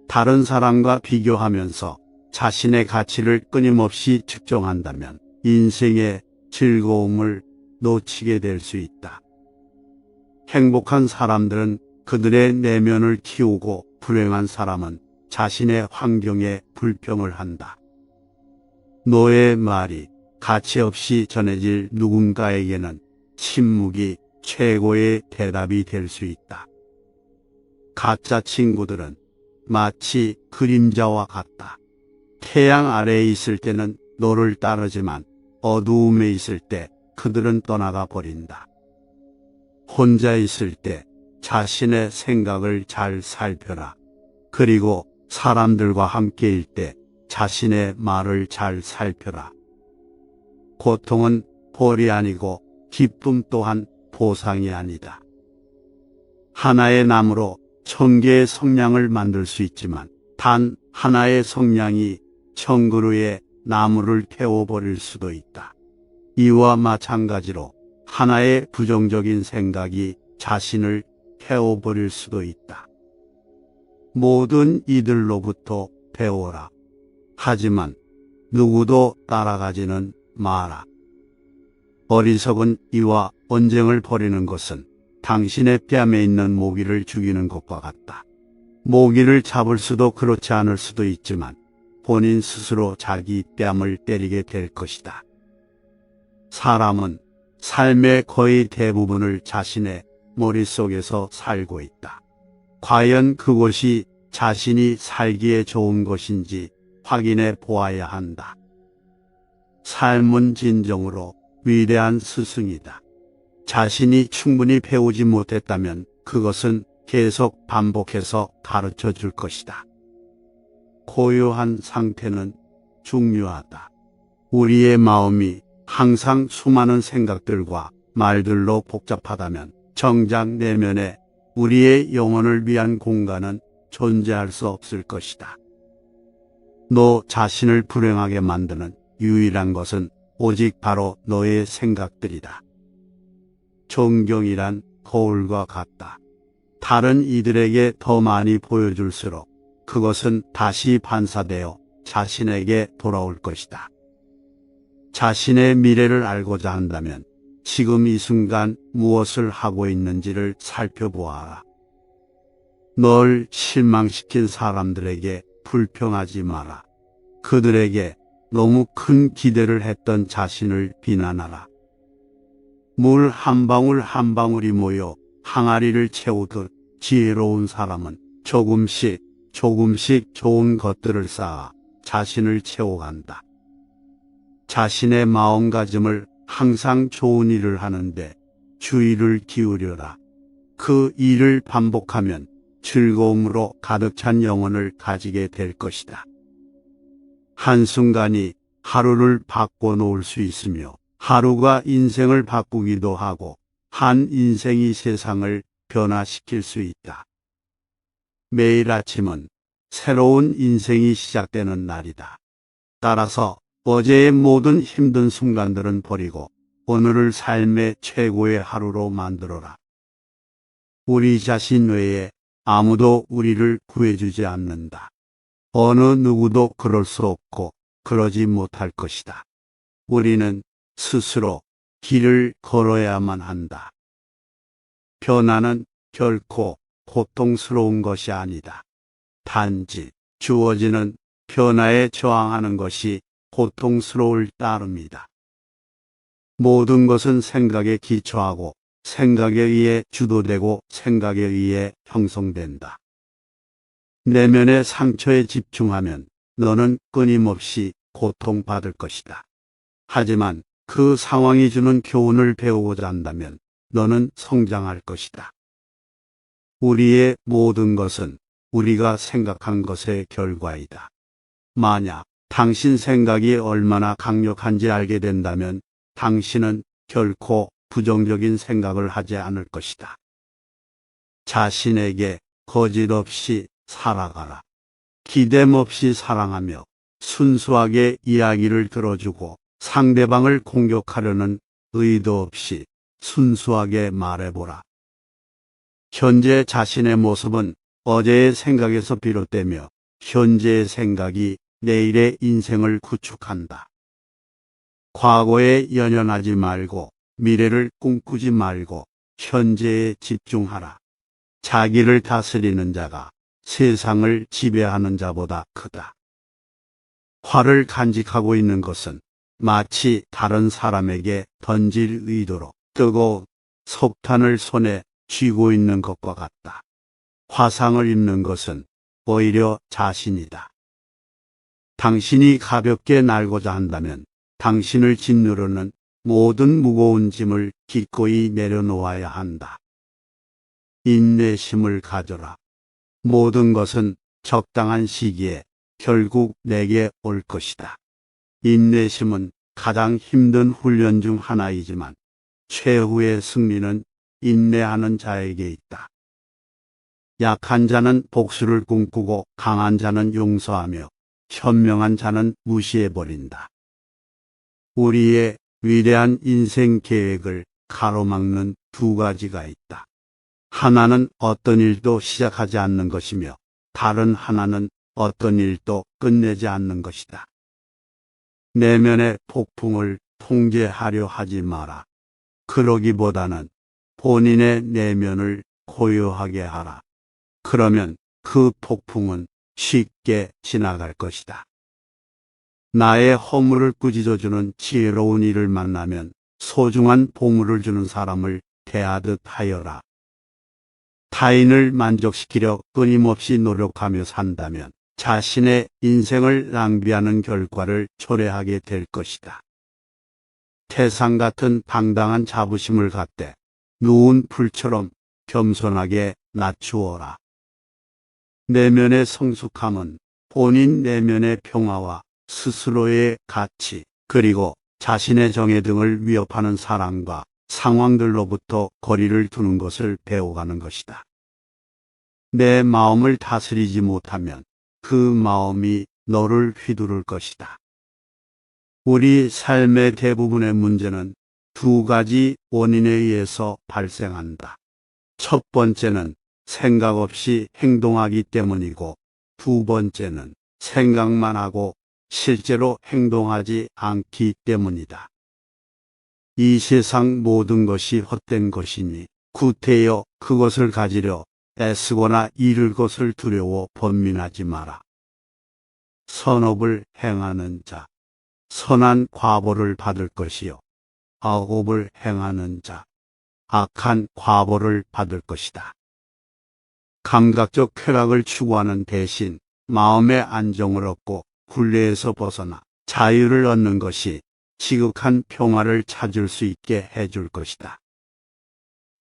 다른 사람과 비교하면서 자신의 가치를 끊임없이 측정한다면 인생의 즐거움을 놓치게 될 수 있다. 행복한 사람들은 그들의 내면을 키우고 불행한 사람은 자신의 환경에 불평을 한다. 너의 말이 가치 없이 전해질 누군가에게는 침묵이 최고의 대답이 될 수 있다. 가짜 친구들은 마치 그림자와 같다. 태양 아래에 있을 때는 너를 따르지만 어두움에 있을 때 그들은 떠나가 버린다. 혼자 있을 때 자신의 생각을 잘 살펴라. 그리고 사람들과 함께일 때 자신의 말을 잘 살펴라. 고통은 벌이 아니고 기쁨 또한 보상이 아니다. 하나의 나무로 1000개의 성냥을 만들 수 있지만 단 하나의 성냥이 1000그루의 나무를 태워버릴 수도 있다. 이와 마찬가지로 하나의 부정적인 생각이 자신을 태워버릴 수도 있다. 모든 이들로부터 배워라. 하지만 누구도 따라가지는 마라. 어리석은 이와 언쟁을 벌이는 것은 당신의 뺨에 있는 모기를 죽이는 것과 같다. 모기를 잡을 수도 그렇지 않을 수도 있지만 본인 스스로 자기 뺨을 때리게 될 것이다. 사람은 삶의 거의 대부분을 자신의 머릿속에서 살고 있다. 과연 그것이 자신이 살기에 좋은 것인지 확인해 보아야 한다. 삶은 진정으로 위대한 스승이다. 자신이 충분히 배우지 못했다면 그것은 계속 반복해서 가르쳐 줄 것이다. 고요한 상태는 중요하다. 우리의 마음이 항상 수많은 생각들과 말들로 복잡하다면 정작 내면에 우리의 영혼을 위한 공간은 존재할 수 없을 것이다. 너 자신을 불행하게 만드는 유일한 것은 오직 바로 너의 생각들이다. 존경이란 거울과 같다. 다른 이들에게 더 많이 보여줄수록 그것은 다시 반사되어 자신에게 돌아올 것이다. 자신의 미래를 알고자 한다면 지금 이 순간 무엇을 하고 있는지를 살펴보아라. 널 실망시킨 사람들에게 불평하지 마라. 그들에게 너무 큰 기대를 했던 자신을 비난하라. 물 한 방울 한 방울이 모여 항아리를 채우듯 지혜로운 사람은 조금씩 좋은 것들을 쌓아 자신을 채워간다. 자신의 마음가짐을 항상 좋은 일을 하는데 주의를 기울여라. 그 일을 반복하면 즐거움으로 가득 찬 영혼을 가지게 될 것이다. 한순간이 하루를 바꿔놓을 수 있으며 하루가 인생을 바꾸기도 하고 한 인생이 세상을 변화시킬 수 있다. 매일 아침은 새로운 인생이 시작되는 날이다. 따라서 어제의 모든 힘든 순간들은 버리고 오늘을 삶의 최고의 하루로 만들어라. 우리 자신 외에 아무도 우리를 구해주지 않는다. 어느 누구도 그럴 수 없고 그러지 못할 것이다. 우리는 스스로 길을 걸어야만 한다. 변화는 결코 고통스러운 것이 아니다. 단지 주어지는 변화에 저항하는 것이 고통스러울 따름이다. 모든 것은 생각에 기초하고 생각에 의해 주도되고 생각에 의해 형성된다. 내면의 상처에 집중하면 너는 끊임없이 고통받을 것이다. 하지만 그 상황이 주는 교훈을 배우고자 한다면 너는 성장할 것이다. 우리의 모든 것은 우리가 생각한 것의 결과이다. 만약 당신 생각이 얼마나 강력한지 알게 된다면 당신은 결코 부정적인 생각을 하지 않을 것이다. 자신에게 거짓 없이 살아가라. 기댐 없이 사랑하며 순수하게 이야기를 들어주고 상대방을 공격하려는 의도 없이 순수하게 말해보라. 현재 자신의 모습은 어제의 생각에서 비롯되며 현재의 생각이 내일의 인생을 구축한다. 과거에 연연하지 말고 미래를 꿈꾸지 말고 현재에 집중하라. 자기를 다스리는 자가 세상을 지배하는 자보다 크다. 화를 간직하고 있는 것은 마치 다른 사람에게 던질 의도로 뜨거운 석탄을 손에 쥐고 있는 것과 같다. 화상을 입는 것은 오히려 자신이다. 당신이 가볍게 날고자 한다면 당신을 짓누르는 모든 무거운 짐을 기꺼이 내려놓아야 한다. 인내심을 가져라. 모든 것은 적당한 시기에 결국 내게 올 것이다. 인내심은 가장 힘든 훈련 중 하나이지만 최후의 승리는 인내하는 자에게 있다. 약한 자는 복수를 꿈꾸고 강한 자는 용서하며 현명한 자는 무시해버린다. 우리의 위대한 인생 계획을 가로막는 두 가지가 있다. 하나는 어떤 일도 시작하지 않는 것이며 다른 하나는 어떤 일도 끝내지 않는 것이다. 내면의 폭풍을 통제하려 하지 마라. 그러기보다는 본인의 내면을 고요하게 하라. 그러면 그 폭풍은 쉽게 지나갈 것이다. 나의 허물을 꾸짖어주는 지혜로운 이를 만나면 소중한 보물을 주는 사람을 대하듯 하여라. 타인을 만족시키려 끊임없이 노력하며 산다면 자신의 인생을 낭비하는 결과를 초래하게 될 것이다. 태산 같은 당당한 자부심을 갖되 누운 풀처럼 겸손하게 낮추어라. 내면의 성숙함은 본인 내면의 평화와 스스로의 가치, 그리고 자신의 정의 등을 위협하는 사람과 상황들로부터 거리를 두는 것을 배워가는 것이다. 내 마음을 다스리지 못하면 그 마음이 너를 휘두를 것이다. 우리 삶의 대부분의 문제는 두 가지 원인에 의해서 발생한다. 첫 번째는 생각 없이 행동하기 때문이고, 두 번째는 생각만 하고 실제로 행동하지 않기 때문이다. 이 세상 모든 것이 헛된 것이니 구태여 그것을 가지려 애쓰거나 잃을 것을 두려워 번민하지 마라. 선업을 행하는 자, 선한 과보를 받을 것이요. 악업을 행하는 자, 악한 과보를 받을 것이다. 감각적 쾌락을 추구하는 대신 마음의 안정을 얻고 굴레에서 벗어나 자유를 얻는 것이 지극한 평화를 찾을 수 있게 해줄 것이다.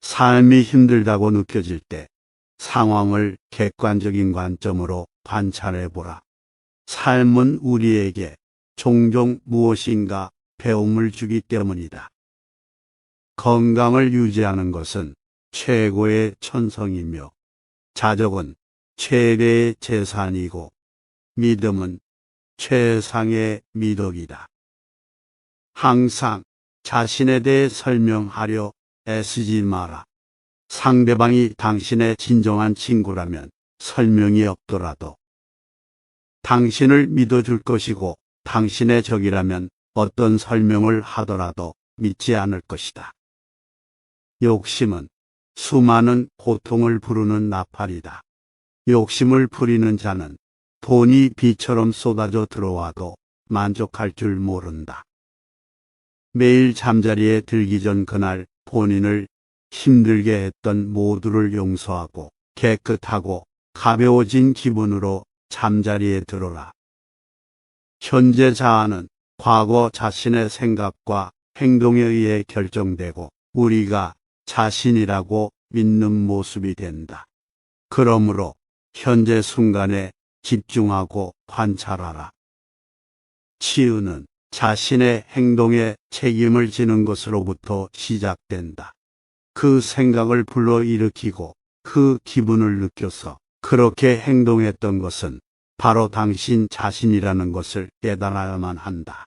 삶이 힘들다고 느껴질 때 상황을 객관적인 관점으로 관찰해보라. 삶은 우리에게 종종 무엇인가 배움을 주기 때문이다. 건강을 유지하는 것은 최고의 천성이며, 자족은 최대의 재산이고, 믿음은 최상의 미덕이다. 항상 자신에 대해 설명하려 애쓰지 마라. 상대방이 당신의 진정한 친구라면 설명이 없더라도 당신을 믿어줄 것이고, 당신의 적이라면 어떤 설명을 하더라도 믿지 않을 것이다. 욕심은 수많은 고통을 부르는 나팔이다. 욕심을 부리는 자는 돈이 비처럼 쏟아져 들어와도 만족할 줄 모른다. 매일 잠자리에 들기 전 그날 본인을 힘들게 했던 모두를 용서하고 깨끗하고 가벼워진 기분으로 잠자리에 들어라. 현재 자아는 과거 자신의 생각과 행동에 의해 결정되고 우리가 자신이라고 믿는 모습이 된다. 그러므로 현재 순간에 집중하고 관찰하라. 치유는 자신의 행동에 책임을 지는 것으로부터 시작된다. 그 생각을 불러일으키고 그 기분을 느껴서 그렇게 행동했던 것은 바로 당신 자신이라는 것을 깨달아야만 한다.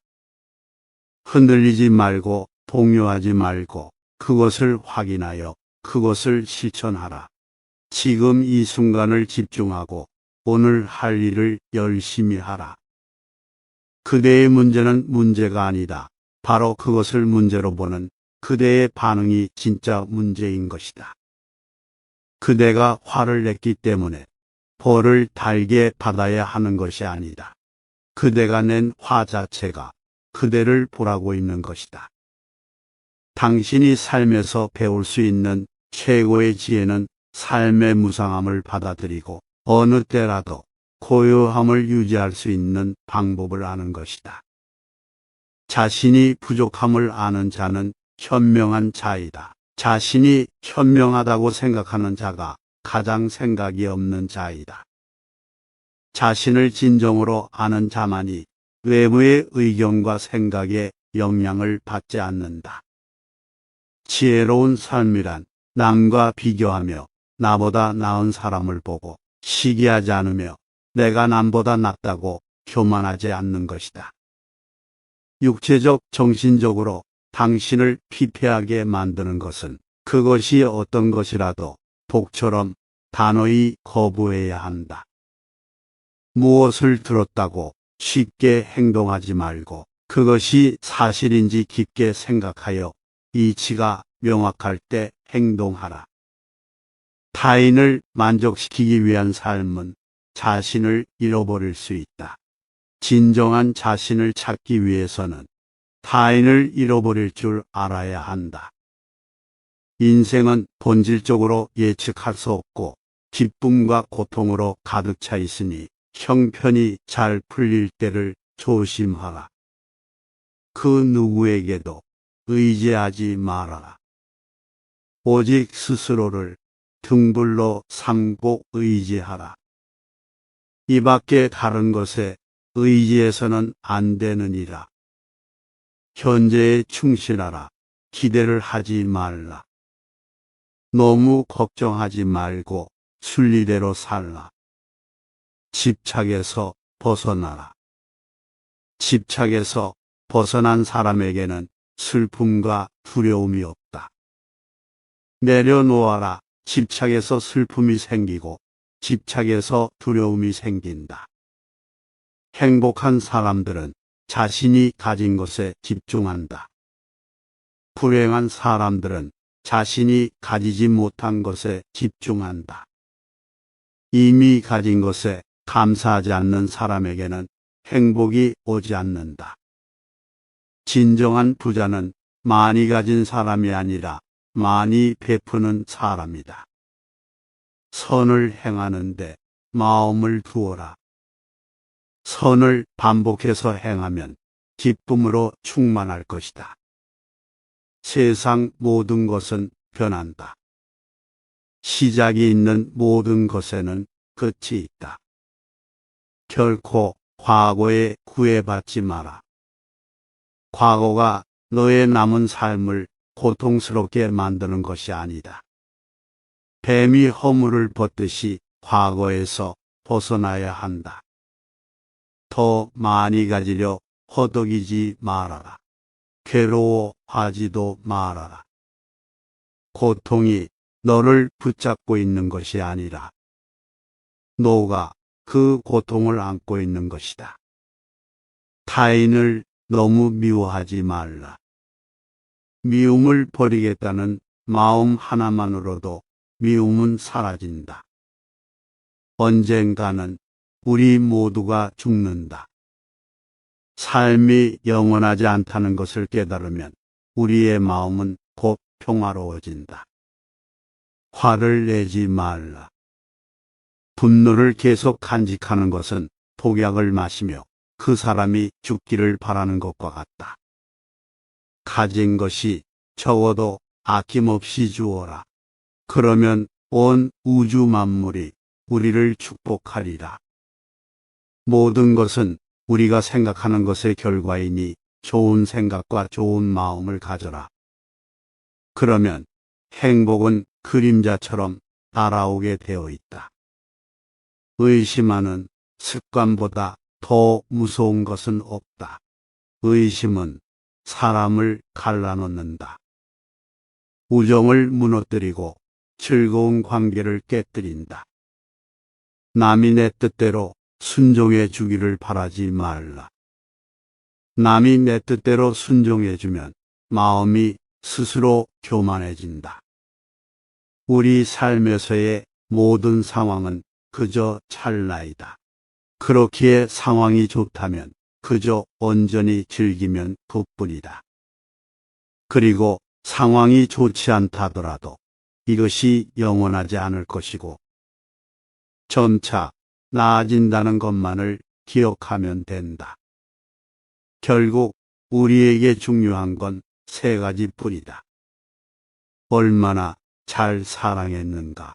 흔들리지 말고 동요하지 말고 그것을 확인하여 그것을 실천하라. 지금 이 순간을 집중하고 오늘 할 일을 열심히 하라. 그대의 문제는 문제가 아니다. 바로 그것을 문제로 보는 그대의 반응이 진짜 문제인 것이다. 그대가 화를 냈기 때문에 벌을 달게 받아야 하는 것이 아니다. 그대가 낸 화 자체가 그대를 보라고 있는 것이다. 당신이 삶에서 배울 수 있는 최고의 지혜는 삶의 무상함을 받아들이고 어느 때라도 고요함을 유지할 수 있는 방법을 아는 것이다. 자신이 부족함을 아는 자는 현명한 자이다. 자신이 현명하다고 생각하는 자가 가장 생각이 없는 자이다. 자신을 진정으로 아는 자만이 외부의 의견과 생각에 영향을 받지 않는다. 지혜로운 삶이란 남과 비교하며 나보다 나은 사람을 보고 시기하지 않으며 내가 남보다 낫다고 교만하지 않는 것이다. 육체적, 정신적으로 당신을 피폐하게 만드는 것은 그것이 어떤 것이라도 독처럼 단호히 거부해야 한다. 무엇을 들었다고 쉽게 행동하지 말고 그것이 사실인지 깊게 생각하여 이치가 명확할 때 행동하라. 타인을 만족시키기 위한 삶은 자신을 잃어버릴 수 있다. 진정한 자신을 찾기 위해서는 타인을 잃어버릴 줄 알아야 한다. 인생은 본질적으로 예측할 수 없고 기쁨과 고통으로 가득 차 있으니 형편이 잘 풀릴 때를 조심하라. 그 누구에게도 의지하지 말아라. 오직 스스로를 등불로 삼고 의지하라. 이 밖에 다른 것에 의지해서는 안 되느니라. 현재에 충실하라. 기대를 하지 말라. 너무 걱정하지 말고 순리대로 살라. 집착에서 벗어나라. 집착에서 벗어난 사람에게는 슬픔과 두려움이 없다. 내려놓아라. 집착에서 슬픔이 생기고 집착에서 두려움이 생긴다. 행복한 사람들은 자신이 가진 것에 집중한다. 불행한 사람들은 자신이 가지지 못한 것에 집중한다. 이미 가진 것에 감사하지 않는 사람에게는 행복이 오지 않는다. 진정한 부자는 많이 가진 사람이 아니라 많이 베푸는 사람이다. 선을 행하는데 마음을 두어라. 선을 반복해서 행하면 기쁨으로 충만할 것이다. 세상 모든 것은 변한다. 시작이 있는 모든 것에는 끝이 있다. 결코 과거에 구애받지 마라. 과거가 너의 남은 삶을 고통스럽게 만드는 것이 아니다. 뱀이 허물을 벗듯이 과거에서 벗어나야 한다. 더 많이 가지려 허덕이지 말아라. 괴로워하지도 말아라. 고통이 너를 붙잡고 있는 것이 아니라 너가 그 고통을 안고 있는 것이다. 타인을 너무 미워하지 말라. 미움을 버리겠다는 마음 하나만으로도 미움은 사라진다. 언젠가는 우리 모두가 죽는다. 삶이 영원하지 않다는 것을 깨달으면 우리의 마음은 곧 평화로워진다. 화를 내지 말라. 분노를 계속 간직하는 것은 독약을 마시며 그 사람이 죽기를 바라는 것과 같다. 가진 것이 적어도 아낌없이 주어라. 그러면 온 우주 만물이 우리를 축복하리라. 모든 것은 우리가 생각하는 것의 결과이니 좋은 생각과 좋은 마음을 가져라. 그러면 행복은 그림자처럼 날아오게 되어 있다. 의심하는 습관보다 더 무서운 것은 없다. 의심은 사람을 갈라놓는다. 우정을 무너뜨리고 즐거운 관계를 깨뜨린다. 남이 내 뜻대로 순종해 주기를 바라지 말라. 남이 내 뜻대로 순종해 주면 마음이 스스로 교만해진다. 우리 삶에서의 모든 상황은 그저 찰나이다. 그렇기에 상황이 좋다면 그저 온전히 즐기면 그뿐이다. 그리고 상황이 좋지 않다더라도 이것이 영원하지 않을 것이고 점차 나아진다는 것만을 기억하면 된다. 결국 우리에게 중요한 건 세 가지뿐이다. 얼마나 잘 사랑했는가,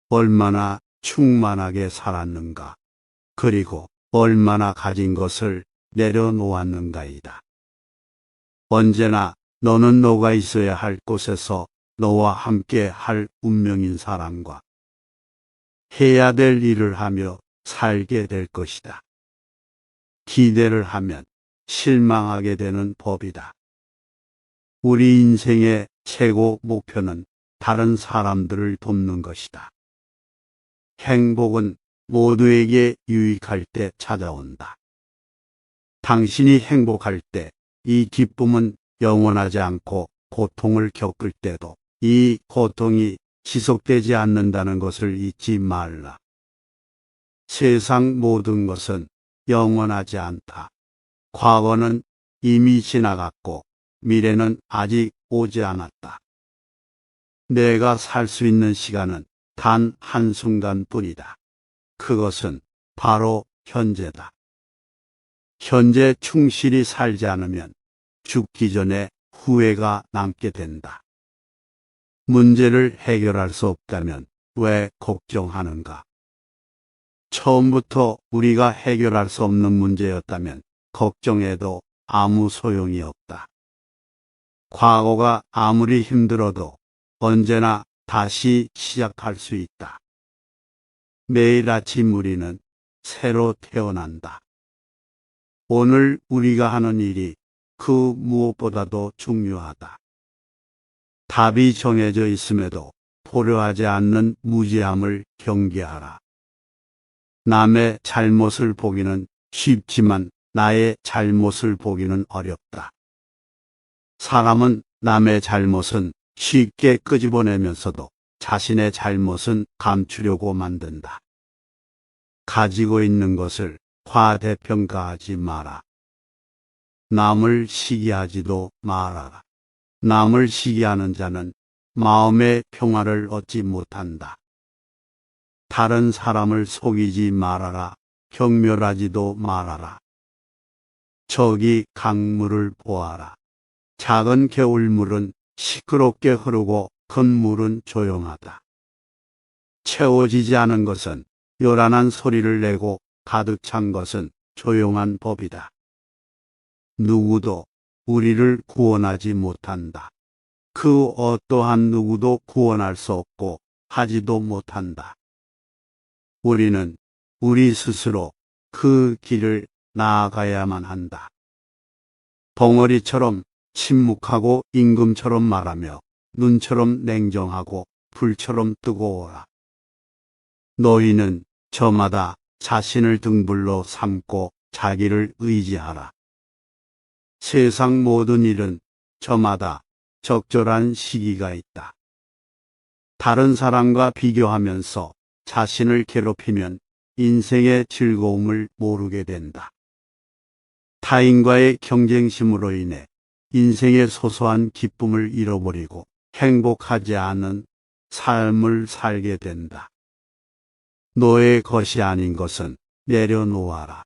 얼마나 충만하게 살았는가, 그리고 얼마나 가진 것을 내려놓았는가이다. 언제나 너는 너가 있어야 할 곳에서 너와 함께 할 운명인 사람과 해야 될 일을 하며 살게 될 것이다. 기대를 하면 실망하게 되는 법이다. 우리 인생의 최고 목표는 다른 사람들을 돕는 것이다. 행복은 모두에게 유익할 때 찾아온다. 당신이 행복할 때 이 기쁨은 영원하지 않고 고통을 겪을 때도 이 고통이 지속되지 않는다는 것을 잊지 말라. 세상 모든 것은 영원하지 않다. 과거는 이미 지나갔고 미래는 아직 오지 않았다. 내가 살 수 있는 시간은 단 한순간뿐이다. 그것은 바로 현재다. 현재 충실히 살지 않으면 죽기 전에 후회가 남게 된다. 문제를 해결할 수 없다면 왜 걱정하는가? 처음부터 우리가 해결할 수 없는 문제였다면 걱정해도 아무 소용이 없다. 과거가 아무리 힘들어도 언제나 다시 시작할 수 있다. 매일 아침 우리는 새로 태어난다. 오늘 우리가 하는 일이 그 무엇보다도 중요하다. 답이 정해져 있음에도 고려하지 않는 무지함을 경계하라. 남의 잘못을 보기는 쉽지만 나의 잘못을 보기는 어렵다. 사람은 남의 잘못은 쉽게 끄집어내면서도 자신의 잘못은 감추려고 만든다. 가지고 있는 것을 과대평가하지 마라. 남을 시기하지도 말아라. 남을 시기하는 자는 마음의 평화를 얻지 못한다. 다른 사람을 속이지 말아라. 경멸하지도 말아라. 저기 강물을 보아라. 작은 겨울물은 시끄럽게 흐르고 큰 물은 조용하다. 채워지지 않은 것은 요란한 소리를 내고 가득 찬 것은 조용한 법이다. 누구도 우리를 구원하지 못한다. 그 어떠한 누구도 구원할 수 없고 하지도 못한다. 우리는 우리 스스로 그 길을 나아가야만 한다. 벙어리처럼 침묵하고 임금처럼 말하며 눈처럼 냉정하고 불처럼 뜨거워라. 너희는 저마다 자신을 등불로 삼고 자기를 의지하라. 세상 모든 일은 저마다 적절한 시기가 있다. 다른 사람과 비교하면서 자신을 괴롭히면 인생의 즐거움을 모르게 된다. 타인과의 경쟁심으로 인해 인생의 소소한 기쁨을 잃어버리고 행복하지 않은 삶을 살게 된다. 너의 것이 아닌 것은 내려놓아라.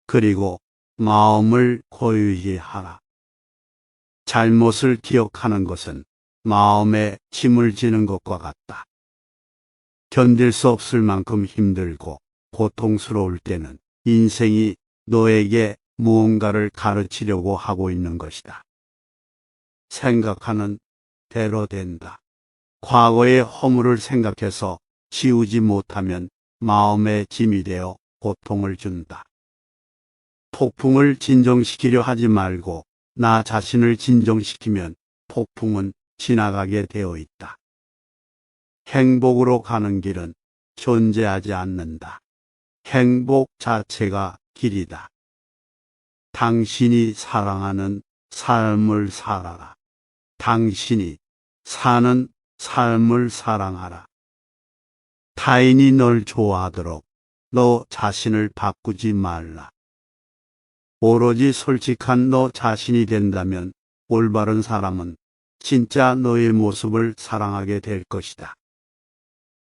그리고 마음을 고요히 하라. 잘못을 기억하는 것은 마음에 짐을 지는 것과 같다. 견딜 수 없을 만큼 힘들고 고통스러울 때는 인생이 너에게 무언가를 가르치려고 하고 있는 것이다. 생각하는 대로 된다. 과거의 허물을 생각해서 지우지 못하면 마음에 짐이 되어 고통을 준다. 폭풍을 진정시키려 하지 말고 나 자신을 진정시키면 폭풍은 지나가게 되어 있다. 행복으로 가는 길은 존재하지 않는다. 행복 자체가 길이다. 당신이 사랑하는 삶을 살아라. 당신이 사는 삶을 사랑하라. 타인이 널 좋아하도록 너 자신을 바꾸지 말라. 오로지 솔직한 너 자신이 된다면 올바른 사람은 진짜 너의 모습을 사랑하게 될 것이다.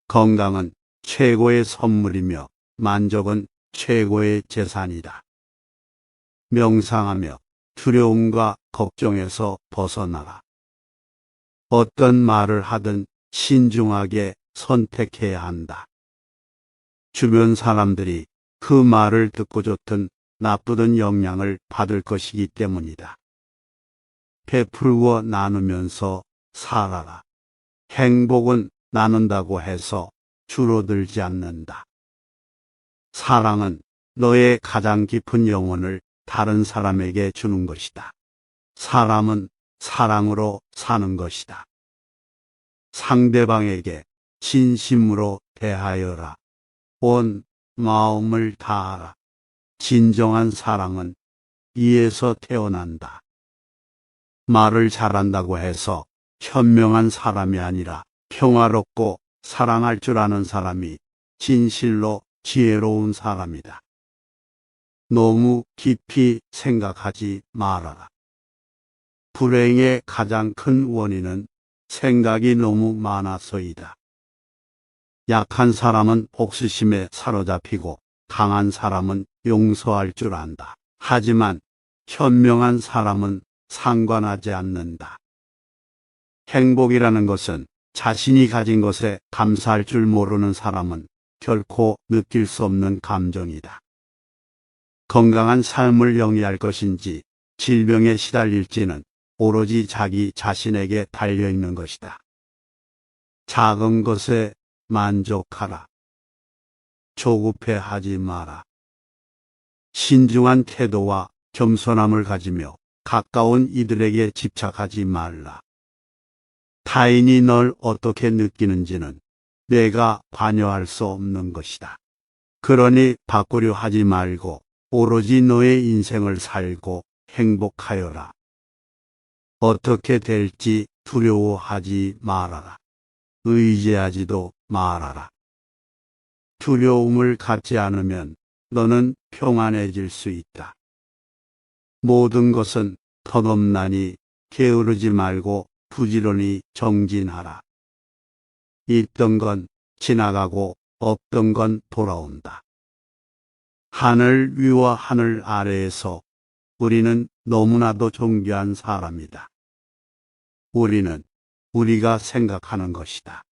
건강은 최고의 선물이며 만족은 최고의 재산이다. 명상하며 두려움과 걱정에서 벗어나라. 어떤 말을 하든 신중하게 선택해야 한다. 주변 사람들이 그 말을 듣고 좋든 나쁘든 영향을 받을 것이기 때문이다. 베풀고 나누면서 살아라. 행복은 나눈다고 해서 줄어들지 않는다. 사랑은 너의 가장 깊은 영혼을 다른 사람에게 주는 것이다. 사람은 사랑으로 사는 것이다. 상대방에게 진심으로 대하여라. 온 마음을 다하라. 진정한 사랑은 이에서 태어난다. 말을 잘한다고 해서 현명한 사람이 아니라 평화롭고 사랑할 줄 아는 사람이 진실로 지혜로운 사람이다. 너무 깊이 생각하지 말아라. 불행의 가장 큰 원인은 생각이 너무 많아서이다. 약한 사람은 복수심에 사로잡히고 강한 사람은 용서할 줄 안다. 하지만 현명한 사람은 상관하지 않는다. 행복이라는 것은 자신이 가진 것에 감사할 줄 모르는 사람은 결코 느낄 수 없는 감정이다. 건강한 삶을 영위할 것인지 질병에 시달릴지는 오로지 자기 자신에게 달려있는 것이다. 작은 것에 만족하라. 조급해하지 마라. 신중한 태도와 겸손함을 가지며 가까운 이들에게 집착하지 말라. 타인이 널 어떻게 느끼는지는 내가 관여할 수 없는 것이다. 그러니 바꾸려 하지 말고 오로지 너의 인생을 살고 행복하여라. 어떻게 될지 두려워하지 말아라. 의지하지도 말아라. 두려움을 갖지 않으면 너는 평안해질 수 있다. 모든 것은 덧없나니 게으르지 말고 부지런히 정진하라. 있던 건 지나가고 없던 건 돌아온다. 하늘 위와 하늘 아래에서 우리는 너무나도 존귀한 사람이다. 우리는 우리가 생각하는 것이다.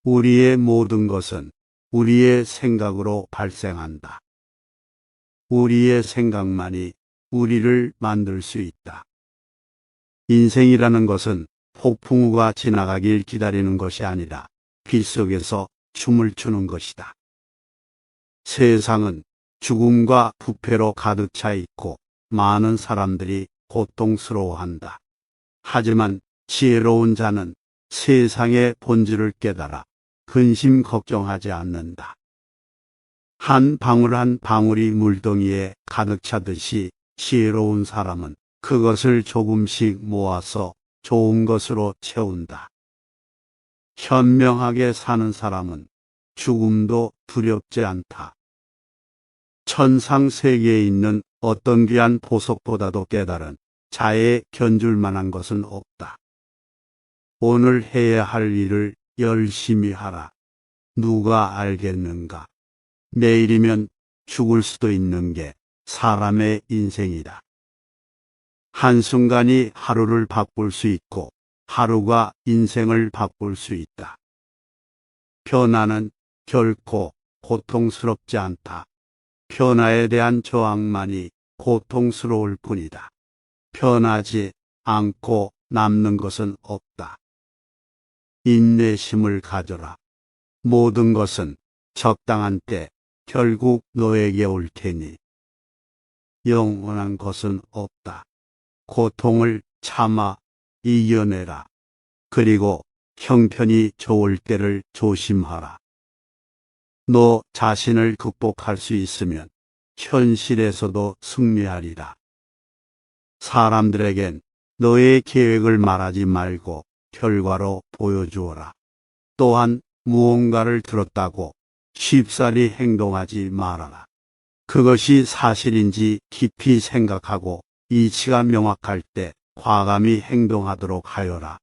우리의 모든 것은 우리의 생각으로 발생한다. 우리의 생각만이 우리를 만들 수 있다. 인생이라는 것은 폭풍우가 지나가길 기다리는 것이 아니라 빗속에서 춤을 추는 것이다. 세상은 죽음과 부패로 가득 차 있고 많은 사람들이 고통스러워한다. 하지만 지혜로운 자는 세상의 본질을 깨달아 근심 걱정하지 않는다. 한 방울 한 방울이 물동이에 가득 차듯이 지혜로운 사람은 그것을 조금씩 모아서 좋은 것으로 채운다. 현명하게 사는 사람은 죽음도 두렵지 않다. 천상 세계에 있는 어떤 귀한 보석보다도 깨달은 자에 견줄 만한 것은 없다. 오늘 해야 할 일을 열심히 하라. 누가 알겠는가? 내일이면 죽을 수도 있는 게 사람의 인생이다. 한순간이 하루를 바꿀 수 있고 하루가 인생을 바꿀 수 있다. 변화는 결코 고통스럽지 않다. 변화에 대한 저항만이 고통스러울 뿐이다. 변하지 않고 남는 것은 없다. 인내심을 가져라. 모든 것은 적당한 때 결국 너에게 올 테니 영원한 것은 없다. 고통을 참아 이겨내라. 그리고 형편이 좋을 때를 조심하라. 너 자신을 극복할 수 있으면 현실에서도 승리하리라. 사람들에겐 너의 계획을 말하지 말고 결과로 보여주어라. 또한 무언가를 들었다고 쉽사리 행동하지 말아라. 그것이 사실인지 깊이 생각하고 이치가 명확할 때 과감히 행동하도록 하여라.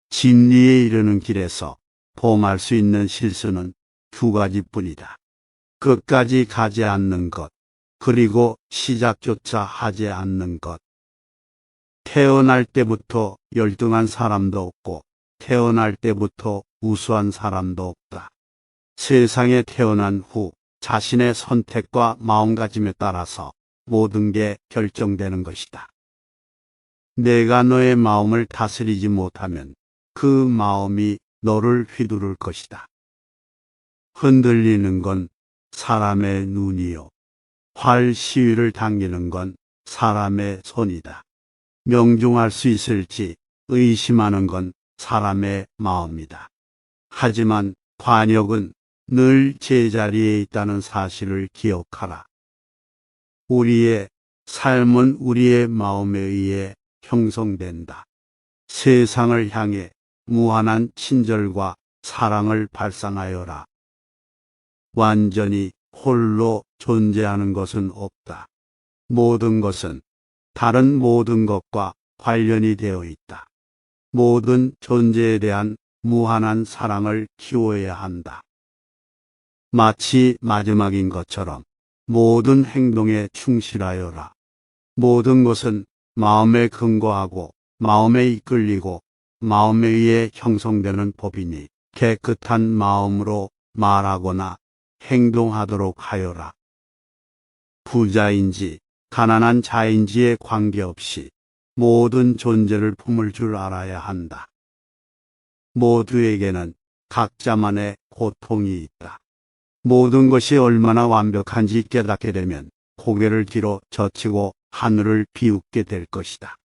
진리에 이르는 길에서 범할 수 있는 실수는 두 가지뿐이다. 끝까지 가지 않는 것, 그리고 시작조차 하지 않는 것. 태어날 때부터 열등한 사람도 없고 태어날 때부터 우수한 사람도 없다. 세상에 태어난 후 자신의 선택과 마음가짐에 따라서 모든 게 결정되는 것이다. 내가 너의 마음을 다스리지 못하면 그 마음이 너를 휘두를 것이다. 흔들리는 건 사람의 눈이요. 활 시위를 당기는 건 사람의 손이다. 명중할 수 있을지 의심하는 건 사람의 마음이다. 하지만 관역은 늘 제자리에 있다는 사실을 기억하라. 우리의 삶은 우리의 마음에 의해 형성된다. 세상을 향해 무한한 친절과 사랑을 발산하여라. 완전히 홀로 존재하는 것은 없다. 모든 것은 다른 모든 것과 관련이 되어 있다. 모든 존재에 대한 무한한 사랑을 키워야 한다. 마치 마지막인 것처럼 모든 행동에 충실하여라. 모든 것은 마음에 근거하고 마음에 이끌리고 마음에 의해 형성되는 법이니 깨끗한 마음으로 말하거나 행동하도록 하여라. 부자인지 가난한 자인지에 관계없이 모든 존재를 품을 줄 알아야 한다. 모두에게는 각자만의 고통이 있다. 모든 것이 얼마나 완벽한지 깨닫게 되면 고개를 뒤로 젖히고 하늘을 비웃게 될 것이다.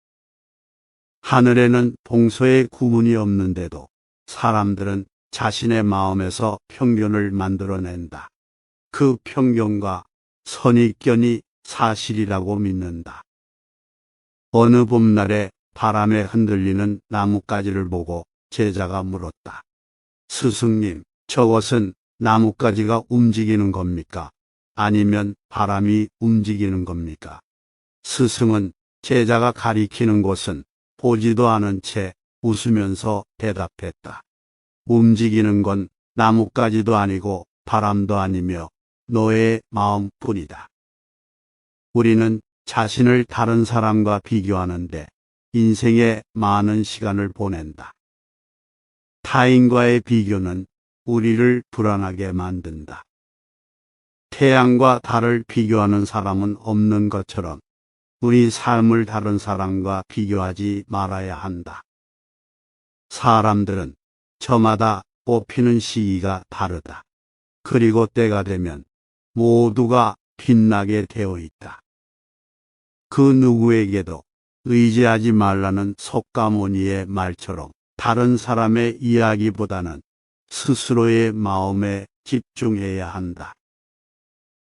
하늘에는 동서의 구분이 없는데도 사람들은 자신의 마음에서 평균을 만들어낸다. 그 평균과 선입견이 사실이라고 믿는다. 어느 봄날에 바람에 흔들리는 나뭇가지를 보고 제자가 물었다. 스승님, 저것은 나뭇가지가 움직이는 겁니까? 아니면 바람이 움직이는 겁니까? 스승은 제자가 가리키는 곳은 보지도 않은 채 웃으면서 대답했다. 움직이는 건 나뭇가지도 아니고 바람도 아니며 너의 마음뿐이다. 우리는 자신을 다른 사람과 비교하는데 인생의 많은 시간을 보낸다. 타인과의 비교는 우리를 불안하게 만든다. 태양과 달을 비교하는 사람은 없는 것처럼 우리 삶을 다른 사람과 비교하지 말아야 한다. 사람들은 저마다 뽑히는 시기가 다르다. 그리고 때가 되면 모두가 빛나게 되어 있다. 그 누구에게도 의지하지 말라는 석가모니의 말처럼 다른 사람의 이야기보다는 스스로의 마음에 집중해야 한다.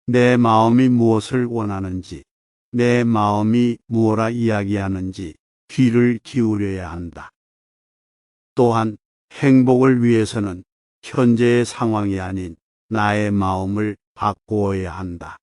내 마음이 무엇을 원하는지, 내 마음이 무엇라 이야기하는지 귀를 기울여야 한다. 또한 행복을 위해서는 현재의 상황이 아닌 나의 마음을 바꾸어야 한다.